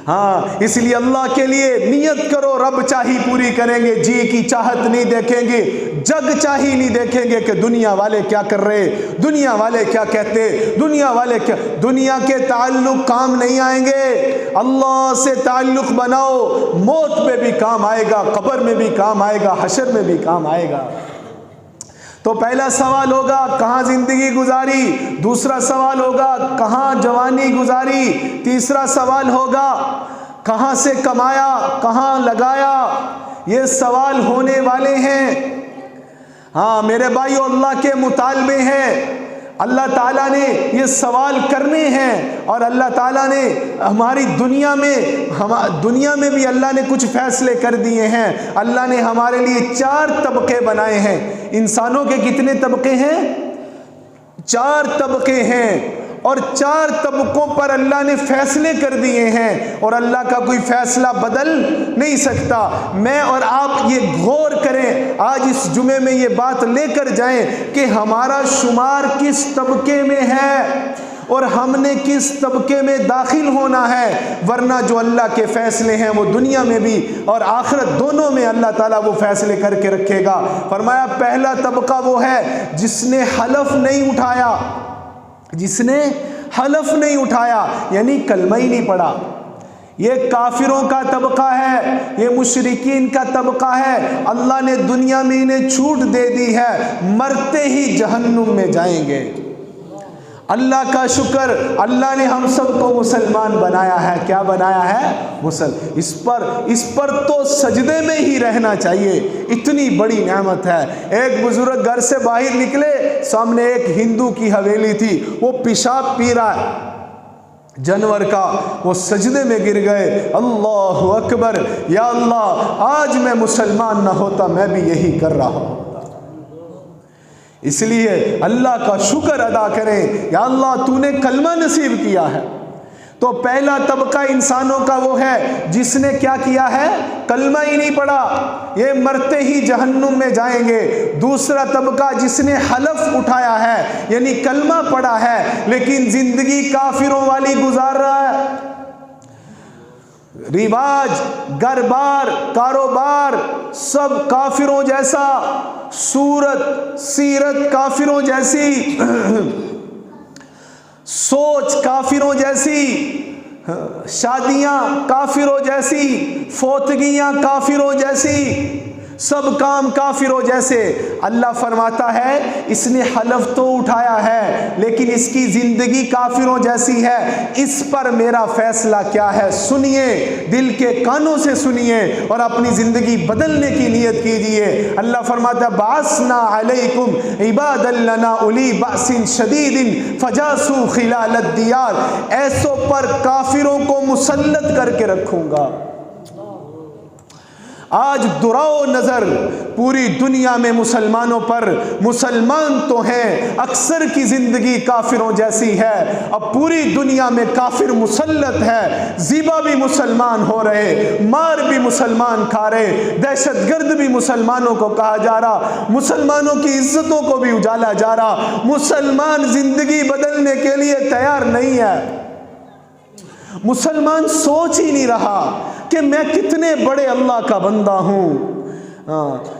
S2: ہاں، اس لیے اللہ کے لیے نیت کرو، رب چاہی پوری کریں گے، جی کی چاہت نہیں دیکھیں گے، جگ چاہی نہیں دیکھیں گے کہ دنیا والے کیا کر رہے، دنیا والے کیا کہتے، دنیا والے کیا۔ دنیا کے تعلق کام نہیں آئیں گے، اللہ سے تعلق بناؤ، موت میں بھی کام آئے گا، قبر میں بھی کام آئے گا، حشر میں بھی کام آئے گا۔ تو پہلا سوال ہوگا کہاں زندگی گزاری، دوسرا سوال ہوگا کہاں جوانی گزاری، تیسرا سوال ہوگا کہاں سے کمایا، کہاں لگایا۔ یہ سوال ہونے والے ہیں۔ ہاں میرے بھائیو، اللہ کے مطالبے ہیں، اللہ تعالیٰ نے یہ سوال کرنے ہیں، اور اللہ تعالیٰ نے ہماری دنیا میں بھی اللہ نے کچھ فیصلے کر دیے ہیں۔ اللہ نے ہمارے لیے 4 طبقے بنائے ہیں۔ انسانوں کے کتنے طبقے ہیں؟ 4 طبقے ہیں، اور 4 طبقوں پر اللہ نے فیصلے کر دیے ہیں، اور اللہ کا کوئی فیصلہ بدل نہیں سکتا۔ میں اور آپ یہ غور کریں، آج اس جمعے میں یہ بات لے کر جائیں کہ ہمارا شمار کس طبقے میں ہے اور ہم نے کس طبقے میں داخل ہونا ہے، ورنہ جو اللہ کے فیصلے ہیں وہ دنیا میں بھی اور آخرت دونوں میں اللہ تعالیٰ وہ فیصلے کر کے رکھے گا۔ فرمایا پہلا طبقہ وہ ہے جس نے حلف نہیں اٹھایا، جس نے حلف نہیں اٹھایا، یعنی کلمہ ہی نہیں پڑھا۔ یہ کافروں کا طبقہ ہے، یہ مشرکین کا طبقہ ہے۔ اللہ نے دنیا میں انہیں چھوٹ دے دی ہے، مرتے ہی جہنم میں جائیں گے۔ اللہ کا شکر، اللہ نے ہم سب کو مسلمان بنایا ہے۔ کیا بنایا ہے؟ اس پر تو سجدے میں ہی رہنا چاہیے، اتنی بڑی نعمت ہے۔ ایک بزرگ گھر سے باہر نکلے، سامنے ایک ہندو کی حویلی تھی، وہ پیشاب پی رہا ہے جانور کا، وہ سجدے میں گر گئے۔ اللہ اکبر، یا اللہ آج میں مسلمان نہ ہوتا میں بھی یہی کر رہا ہوں۔ اس لیے اللہ کا شکر ادا کریں، یا اللہ تو نے کلمہ نصیب کیا ہے۔ تو پہلا طبقہ انسانوں کا وہ ہے جس نے کیا کیا ہے؟ کلمہ ہی نہیں پڑھا، یہ مرتے ہی جہنم میں جائیں گے۔ دوسرا طبقہ جس نے حلف اٹھایا ہے، یعنی کلمہ پڑھا ہے لیکن زندگی کافروں والی گزار رہا ہے، رواج، گھر بار، کاروبار سب کافروں جیسا، صورت سیرت کافروں جیسی، سوچ کافروں جیسی، شادیاں کافروں جیسی، فوتگیاں کافروں جیسی، سب کام کافروں جیسے۔ اللہ فرماتا ہے اس نے حلف تو اٹھایا ہے لیکن اس کی زندگی کافروں جیسی ہے، اس پر میرا فیصلہ کیا ہے؟ سنیے، دل کے کانوں سے سنیے اور اپنی زندگی بدلنے کی نیت کیجیے۔ اللہ فرماتا ہے بعثنا علیکم عبادا لنا اولی بأس شدید فجاسوا خلال الدیار، ایسوں پر کافروں کو مسلط کر کے رکھوں گا۔ آج دراؤ نظر پوری دنیا میں مسلمانوں پر، مسلمان تو ہیں اکثر کی زندگی کافروں جیسی ہے۔ اب پوری دنیا میں کافر مسلط ہے، ذبح بھی مسلمان ہو رہے، مار بھی مسلمان کھا رہے، دہشت گرد بھی مسلمانوں کو کہا جا رہا، مسلمانوں کی عزتوں کو بھی اجالا جا رہا۔ مسلمان زندگی بدلنے کے لیے تیار نہیں ہے، مسلمان سوچ ہی نہیں رہا کہ میں کتنے بڑے اللہ کا بندہ ہوں،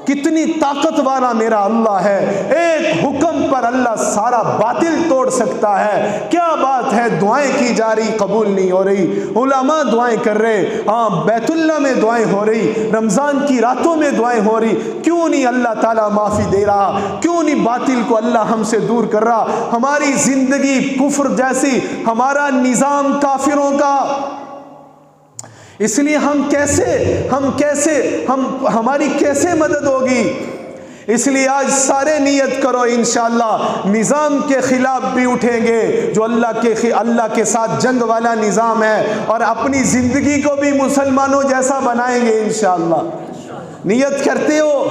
S2: کتنی طاقت والا میرا اللہ ہے، ایک حکم پر اللہ سارا باطل توڑ سکتا ہے۔ کیا بات ہے، دعائیں کی جا رہی قبول نہیں ہو رہی، علماء دعائیں کر رہے، بیت اللہ میں دعائیں ہو رہی، رمضان کی راتوں میں دعائیں ہو رہی، کیوں نہیں اللہ تعالیٰ معافی دے رہا؟ کیوں نہیں باطل کو اللہ ہم سے دور کر رہا؟ ہماری زندگی کفر جیسی، ہمارا نظام کافروں کا، اس لیے ہماری کیسے مدد ہوگی؟ اس لیے آج سارے نیت کرو انشاءاللہ نظام کے خلاف بھی اٹھیں گے جو اللہ کے ساتھ جنگ والا نظام ہے، اور اپنی زندگی کو بھی مسلمانوں جیسا بنائیں گے انشاءاللہ۔ نیت کرتے ہو؟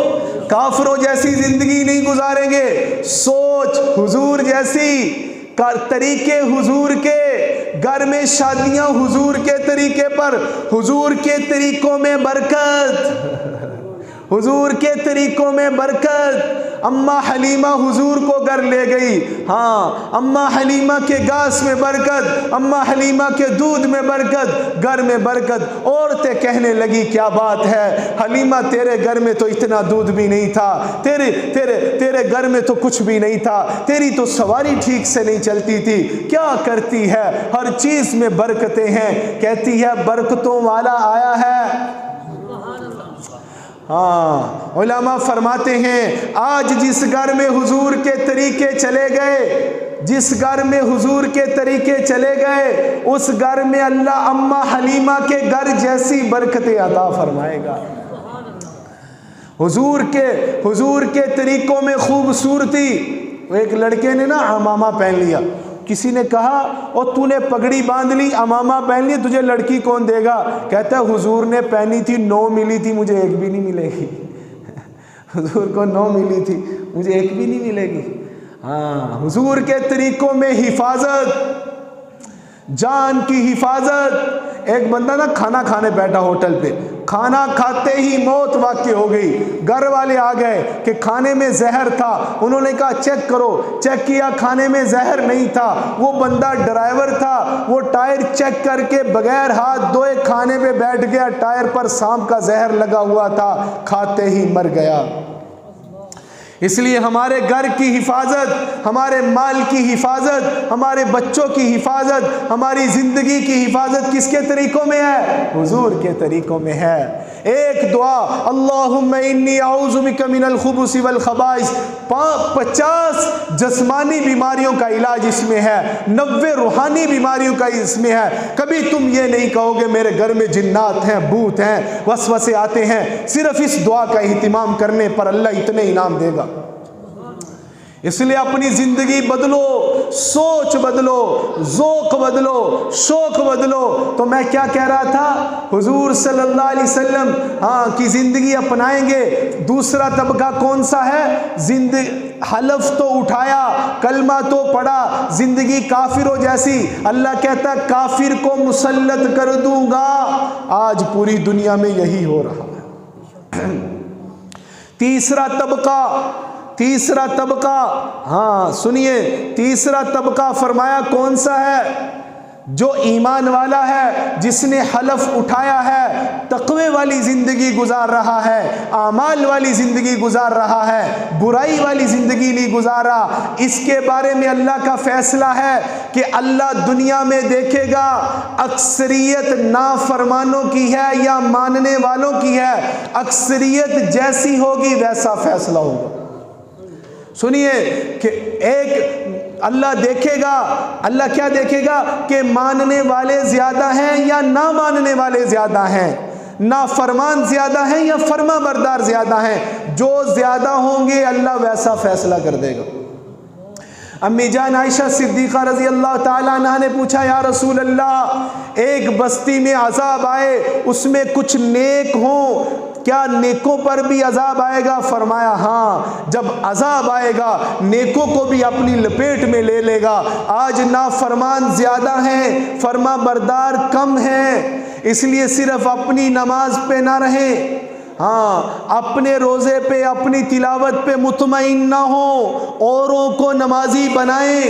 S2: کافروں جیسی زندگی نہیں گزاریں گے، سوچ حضور جیسی، طریقے حضور کے، گھر میں شادیاں حضور کے طریقے پر، حضور کے طریقوں میں برکت، حضور کے طریقوں میں برکت۔ اماں حلیمہ حضور کو گھر لے گئی، اماں حلیمہ کے گاس میں برکت، اماں حلیمہ کے دودھ میں برکت، گھر میں برکت۔ عورتیں کہنے لگی کیا بات ہے حلیمہ، تیرے گھر میں تو اتنا دودھ بھی نہیں تھا، تیرے گھر میں تو کچھ بھی نہیں تھا، تیری تو سواری ٹھیک سے نہیں چلتی تھی، کیا کرتی ہے؟ ہر چیز میں برکتیں ہیں۔ کہتی ہے برکتوں والا آیا ہے۔ علماء فرماتے ہیں آج جس گھر میں حضور کے طریقے چلے گئے، جس گھر میں حضور کے طریقے چلے گئے، اس گھر میں اللہ اماں حلیمہ کے گھر جیسی برکتیں عطا فرمائے گا۔ حضور کے طریقوں میں خوبصورتی۔ ایک لڑکے نے نا عمامہ پہن لیا، کسی نے کہا اور تو نے پگڑی باندھ لی، عمامہ پہن لی، تجھے لڑکی کون دے گا؟ کہتا ہے حضور نے پہنی تھی 9 ملی تھی، مجھے ایک بھی نہیں ملے گی۔ حضور کو 9 ملی تھی، مجھے ایک بھی نہیں ملے گی۔ حضور کے طریقوں میں حفاظت، جان کی حفاظت۔ ایک بندہ نا کھانا کھانے بیٹھا ہوٹل پہ، کھانا کھاتے ہی موت واقع ہو گئی۔ گھر والے آ گئے کہ کھانے میں زہر تھا، انہوں نے کہا چیک کرو، چیک کیا کھانے میں زہر نہیں تھا۔ وہ بندہ ڈرائیور تھا، وہ ٹائر چیک کر کے بغیر ہاتھ دھوئے کھانے پہ بیٹھ گیا، ٹائر پر سانپ کا زہر لگا ہوا تھا، کھاتے ہی مر گیا۔ اس لیے ہمارے گھر کی حفاظت، ہمارے مال کی حفاظت، ہمارے بچوں کی حفاظت، ہماری زندگی کی حفاظت کس کے طریقوں میں ہے؟ حضور کے طریقوں میں ہے۔ ایک دعا اللہم انی اعوذ بک من الخبث والخبائث، 50 جسمانی بیماریوں کا علاج اس میں ہے، 90 روحانی بیماریوں کا اس میں ہے۔ کبھی تم یہ نہیں کہو گے میرے گھر میں جنات ہیں، بھوت ہیں، وسوسے آتے ہیں۔ صرف اس دعا کا اہتمام کرنے پر اللہ اتنے انعام دے گا۔ اس لیے اپنی زندگی بدلو، سوچ بدلو، ذوق بدلو، شوق بدلو۔ تو میں کیا کہہ رہا تھا؟ حضور صلی اللہ علیہ وسلم کی زندگی اپنائیں گے۔ دوسرا طبقہ کون سا ہے؟ حلف تو اٹھایا، کلمہ تو پڑھا، زندگی کافروں جیسی۔ اللہ کہتا ہے کافر کو مسلط کر دوں گا۔ آج پوری دنیا میں یہی ہو رہا ہے۔ تیسرا طبقہ سنیے، تیسرا طبقہ فرمایا کون سا ہے؟ جو ایمان والا ہے، جس نے حلف اٹھایا ہے، تقوی والی زندگی گزار رہا ہے، اعمال والی زندگی گزار رہا ہے، برائی والی زندگی نہیں گزارا۔ اس کے بارے میں اللہ کا فیصلہ ہے کہ اللہ دنیا میں دیکھے گا اکثریت نافرمانوں کی ہے یا ماننے والوں کی ہے، اکثریت جیسی ہوگی ویسا فیصلہ ہوگا۔ سنیے کہ اللہ دیکھے گا، اللہ کیا دیکھے گا کہ ماننے والے زیادہ ہیں یا نہ ماننے والے زیادہ ہیں، نافرمان زیادہ ہیں یا فرما بردار زیادہ ہیں۔ جو زیادہ ہوں گے اللہ ویسا فیصلہ کر دے گا۔ امی جان عائشہ صدیقہ رضی اللہ تعالیٰ عنہ نے پوچھا یا رسول اللہ، ایک بستی میں عذاب آئے، اس میں کچھ نیک ہوں، کیا نیکوں پر بھی عذاب آئے گا؟ فرمایا ہاں، جب عذاب آئے گا نیکوں کو بھی اپنی لپیٹ میں لے لے گا۔ آج نافرمان زیادہ ہیں، فرما بردار کم ہیں، اس لیے صرف اپنی نماز پہ نہ رہیں، اپنے روزے پہ، اپنی تلاوت پہ مطمئن نہ ہوں، اوروں کو نمازی بنائیں،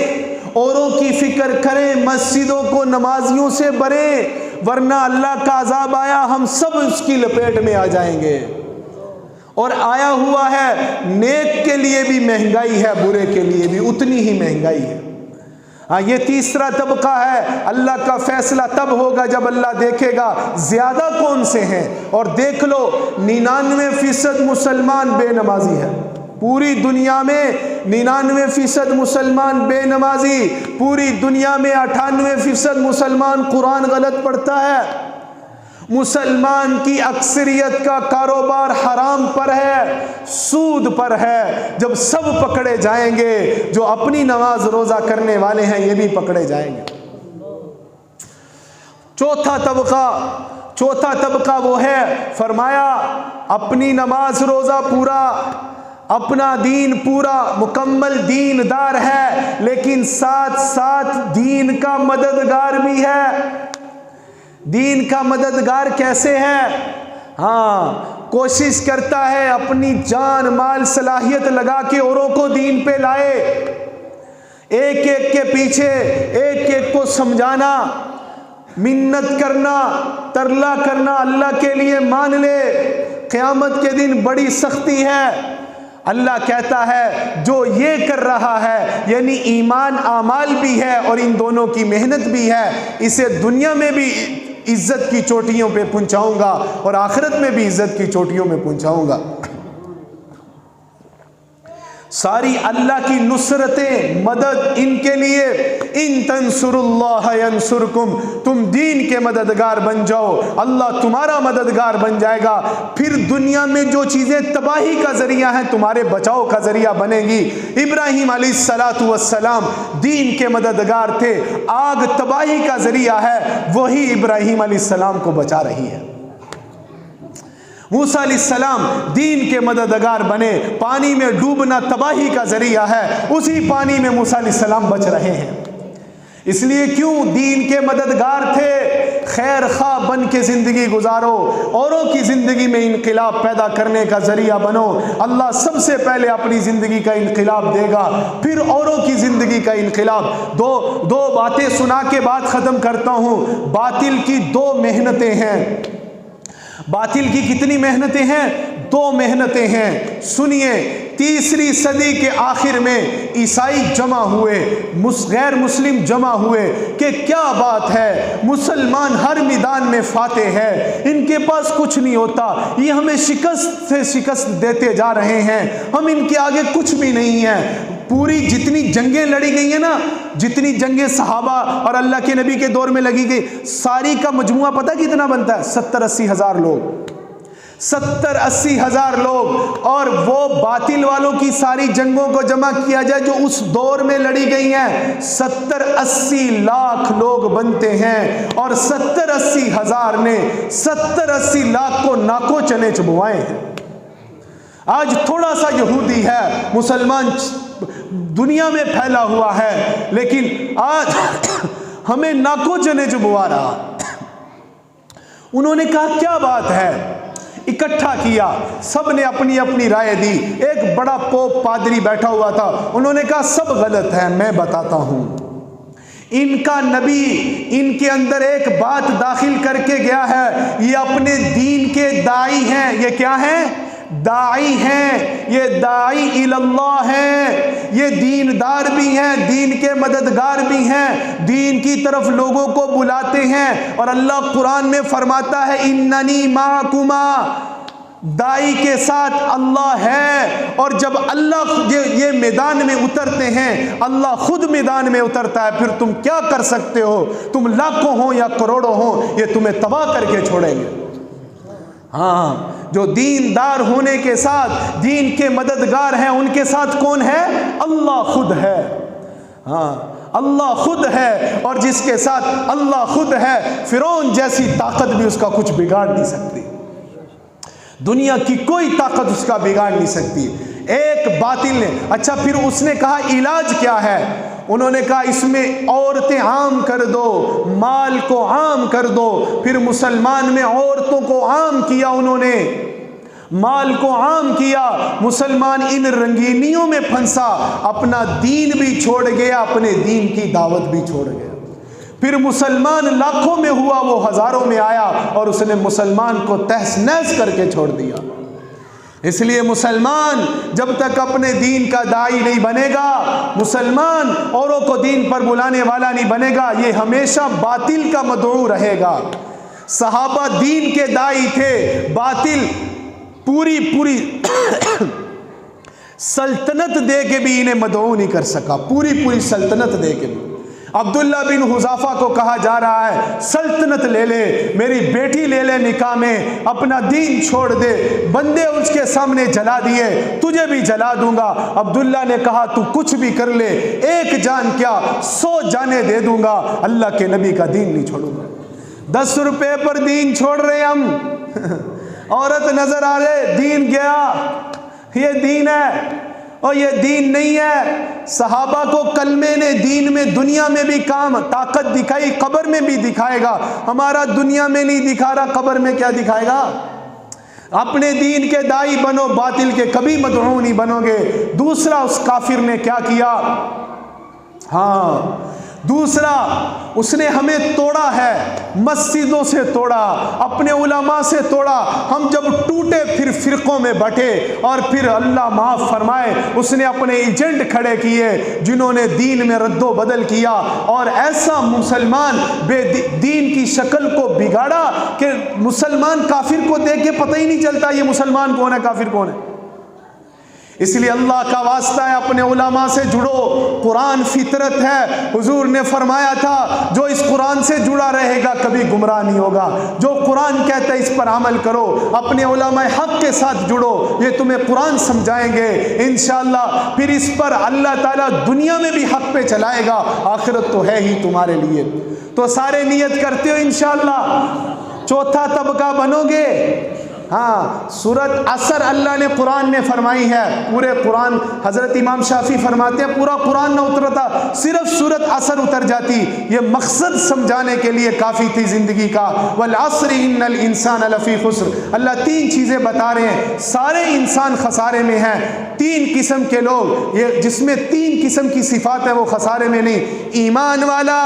S2: اوروں کی فکر کریں، مسجدوں کو نمازیوں سے بھریں، ورنہ اللہ کا عذاب آیا ہم سب اس کی لپیٹ میں آ جائیں گے۔ اور آیا ہوا ہے نیک کے لیے بھی مہنگائی ہے، برے کے لیے بھی اتنی ہی مہنگائی ہے۔ ہاں یہ تیسرا طبقہ ہے، اللہ کا فیصلہ تب ہوگا جب اللہ دیکھے گا زیادہ کون سے ہیں۔ اور دیکھ لو 99% مسلمان بے نمازی ہے، پوری دنیا میں 99% مسلمان بے نمازی، پوری دنیا میں 98% مسلمان قرآن غلط پڑھتا ہے۔ مسلمان کی اکثریت کا کاروبار حرام پر ہے، سود پر ہے۔ جب سب پکڑے جائیں گے، جو اپنی نماز روزہ کرنے والے ہیں یہ بھی پکڑے جائیں گے۔ چوتھا طبقہ وہ ہے، فرمایا اپنی نماز روزہ پورا، اپنا دین پورا مکمل دین دار ہے، لیکن ساتھ ساتھ دین کا مددگار بھی ہے۔ دین کا مددگار کیسے ہے؟ ہاں کوشش کرتا ہے اپنی جان مال صلاحیت لگا کے اوروں کو دین پہ لائے، ایک ایک کے پیچھے ایک ایک کو سمجھانا، منت کرنا، ترلا کرنا، اللہ کے لیے مان لے، قیامت کے دن بڑی سختی ہے۔ اللہ کہتا ہے جو یہ کر رہا ہے یعنی ایمان اعمال بھی ہے اور ان دونوں کی محنت بھی ہے، اسے دنیا میں بھی عزت کی چوٹیوں پہ پہنچاؤں گا اور آخرت میں بھی عزت کی چوٹیوں میں پہنچاؤں گا۔ ساری اللہ کی نصرتیں، مدد ان کے لیے، ان تنصر اللہ ینصرکم، تم دین کے مددگار بن جاؤ اللہ تمہارا مددگار بن جائے گا۔ پھر دنیا میں جو چیزیں تباہی کا ذریعہ ہیں تمہارے بچاؤ کا ذریعہ بنے گی۔ ابراہیم علیہ السلام دین کے مددگار تھے، آگ تباہی کا ذریعہ ہے، وہی ابراہیم علیہ السلام کو بچا رہی ہے۔ موسیٰ علیہ السلام دین کے مددگار بنے، پانی میں ڈوبنا تباہی کا ذریعہ ہے، اسی پانی میں موسیٰ علیہ السلام بچ رہے ہیں۔ اس لیے کیوں دین کے مددگار تھے، خیر خواہ بن کے زندگی گزارو، اوروں کی زندگی میں انقلاب پیدا کرنے کا ذریعہ بنو۔ اللہ سب سے پہلے اپنی زندگی کا انقلاب دے گا، پھر اوروں کی زندگی کا انقلاب۔ دو باتیں سنا کے بات ختم کرتا ہوں۔ باطل کی 2 محنتیں ہیں۔ باطل کی کتنی محنتیں ہیں؟ 2 محنتیں ہیں۔ سنیے، 3ری صدی کے آخر میں عیسائی جمع ہوئے، غیر مسلم جمع ہوئے کہ کیا بات ہے، مسلمان ہر میدان میں فاتح ہے، ان کے پاس کچھ نہیں ہوتا، یہ ہمیں شکست سے شکست دیتے جا رہے ہیں، ہم ان کے آگے کچھ بھی نہیں ہیں۔ پوری جتنی جنگیں لڑی گئی ہیں نا، جتنی جنگیں صحابہ اور اللہ کے نبی کے دور میں لگی گئی، ساری کا مجموعہ پتہ کتنا بنتا ہے؟ 70-80 ہزار لوگ، 70-80 ہزار لوگ۔ اور وہ باطل والوں کی ساری جنگوں کو جمع کیا جائے جو اس دور میں لڑی گئی ہیں، 70-80 لاکھ لوگ بنتے ہیں، اور 70-80 ہزار نے 70-80 لاکھ کو ناکو چنے چبوائے ہیں۔ آج تھوڑا سا یہودی ہے، مسلمان دنیا میں پھیلا ہوا ہے، لیکن آج ہمیں ناکو چنے چبوا رہا۔ انہوں نے کہا کیا بات ہے، اکٹھا کیا، سب نے اپنی اپنی رائے دی۔ ایک بڑا پوپ پادری بیٹھا ہوا تھا، انہوں نے کہا سب غلط ہے، میں بتاتا ہوں۔ ان کا نبی ان کے اندر ایک بات داخل کر کے گیا ہے، یہ اپنے دین کے داعی ہیں۔ یہ کیا ہیں؟ داعی ہیں، یہ داعی اللہ ہیں، یہ دیندار بھی ہیں، دین کے مددگار بھی ہیں، دین کی طرف لوگوں کو بلاتے ہیں۔ اور اللہ قرآن میں فرماتا ہے اننی معکما، داعی کے ساتھ اللہ ہے۔ اور جب اللہ یہ میدان میں اترتے ہیں، اللہ خود میدان میں اترتا ہے، پھر تم کیا کر سکتے ہو؟ تم لاکھوں ہو یا کروڑوں ہو، یہ تمہیں تباہ کر کے چھوڑیں گے۔ ہاں، جو دیندار ہونے کے ساتھ دین کے مددگار ہیں، ان کے ساتھ کون ہے؟ اللہ خود ہے۔ ہاں، اللہ خود ہے، اور جس کے ساتھ اللہ خود ہے، فرعون جیسی طاقت بھی اس کا کچھ بگاڑ نہیں سکتی، دنیا کی کوئی طاقت اس کا بگاڑ نہیں سکتی۔ ایک باطل نے، اچھا پھر اس نے کہا علاج کیا ہے؟ انہوں نے کہا اس میں عورتیں عام کر دو، مال کو عام کر دو۔ پھر مسلمان میں عورتوں کو عام کیا، انہوں نے مال کو عام کیا۔ مسلمان ان رنگینیوں میں پھنسا، اپنا دین بھی چھوڑ گیا، اپنے دین کی دعوت بھی چھوڑ گیا۔ پھر مسلمان لاکھوں میں ہوا، وہ ہزاروں میں آیا، اور اس نے مسلمان کو تہس نہس کر کے چھوڑ دیا۔ اس لیے مسلمان جب تک اپنے دین کا داعی نہیں بنے گا، مسلمان اوروں کو دین پر بلانے والا نہیں بنے گا، یہ ہمیشہ باطل کا مدعو رہے گا۔ صحابہ دین کے داعی تھے، باطل پوری سلطنت دے کے بھی انہیں مدعو نہیں کر سکا، پوری سلطنت دے کے بھی۔ عبداللہ بن حذافہ کو کہا جا رہا ہے سلطنت لے لے، میری بیٹی لے لے نکاح میں، اپنا دین چھوڑ دے۔ بندے اس کے سامنے جلا دیے، تجھے بھی جلا دوں گا۔ عبداللہ نے کہا تو کچھ بھی کر لے، 1 جان کیا 100 جانیں دے دوں گا، اللہ کے نبی کا دین نہیں چھوڑوں گا۔ 10 روپے پر دین چھوڑ رہے ہم، عورت نظر آ رہے، دین گیا، یہ دین ہے اور یہ دین نہیں ہے۔ صحابہ کو کلمے نے دین میں دنیا میں بھی کام طاقت دکھائی، قبر میں بھی دکھائے گا۔ ہمارا دنیا میں نہیں دکھا رہا، قبر میں کیا دکھائے گا؟ اپنے دین کے داعی بنو، باطل کے کبھی مدعو نہیں بنو گے۔ دوسرا اس کافر نے کیا کیا؟ دوسرا اس نے ہمیں توڑا ہے، مسجدوں سے توڑا، اپنے علماء سے توڑا۔ ہم جب ٹوٹے پھر فرقوں میں بٹے، اور پھر اللہ معاف فرمائے اس نے اپنے ایجنٹ کھڑے کیے جنہوں نے دین میں رد و بدل کیا، اور ایسا مسلمان بے دین کی شکل کو بگاڑا کہ مسلمان کافر کو دیکھ کے پتہ ہی نہیں چلتا یہ مسلمان کون ہے کافر کون ہے۔ اس لیے اللہ کا واسطہ ہے اپنے علماء سے جڑو، قرآن فطرت ہے۔ حضور نے فرمایا تھا جو اس قرآن سے جڑا رہے گا کبھی گمراہ نہیں ہوگا، جو قرآن کہتا ہے اس پر عمل کرو، اپنے علماء حق کے ساتھ جڑو، یہ تمہیں قرآن سمجھائیں گے انشاءاللہ، پھر اس پر اللہ تعالیٰ دنیا میں بھی حق پہ چلائے گا، آخرت تو ہے ہی تمہارے لیے۔ تو سارے نیت کرتے ہو انشاءاللہ چوتھا طبقہ بنو گے؟ سورۃ عصر اللہ نے قرآن میں فرمائی ہے، پورے قرآن حضرت امام شافعی فرماتے ہیں پورا قرآن نہ اترتا، صرف سورۃ عصر اتر جاتی، یہ مقصد سمجھانے کے لیے کافی تھی زندگی کا۔ والعصر ان الانسان لفی خسر، اللہ 3 چیزیں بتا رہے ہیں، سارے انسان خسارے میں ہیں۔ 3 قسم کے لوگ، یہ جس میں 3 قسم کی صفات ہیں وہ خسارے میں نہیں، ایمان والا،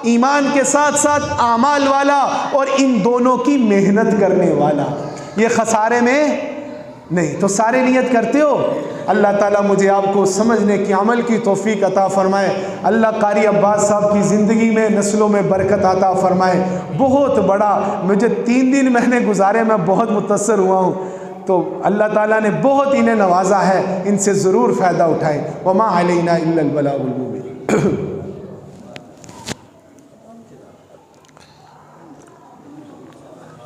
S2: ایمان کے ساتھ ساتھ اعمال والا، اور ان دونوں کی محنت کرنے والا، یہ خسارے میں نہیں۔ تو سارے نیت کرتے ہو؟ اللہ تعالیٰ مجھے آپ کو سمجھنے کی عمل کی توفیق عطا فرمائے۔ اللہ قاری عباس صاحب کی زندگی میں نسلوں میں برکت عطا فرمائے۔ بہت بڑا مجھے 3 دن میں نے گزارے، میں بہت متاثر ہوا ہوں، تو اللہ تعالیٰ نے بہت انہیں نوازا ہے، ان سے ضرور فائدہ اٹھائیں۔ وما علینا الا البلاغ المبین۔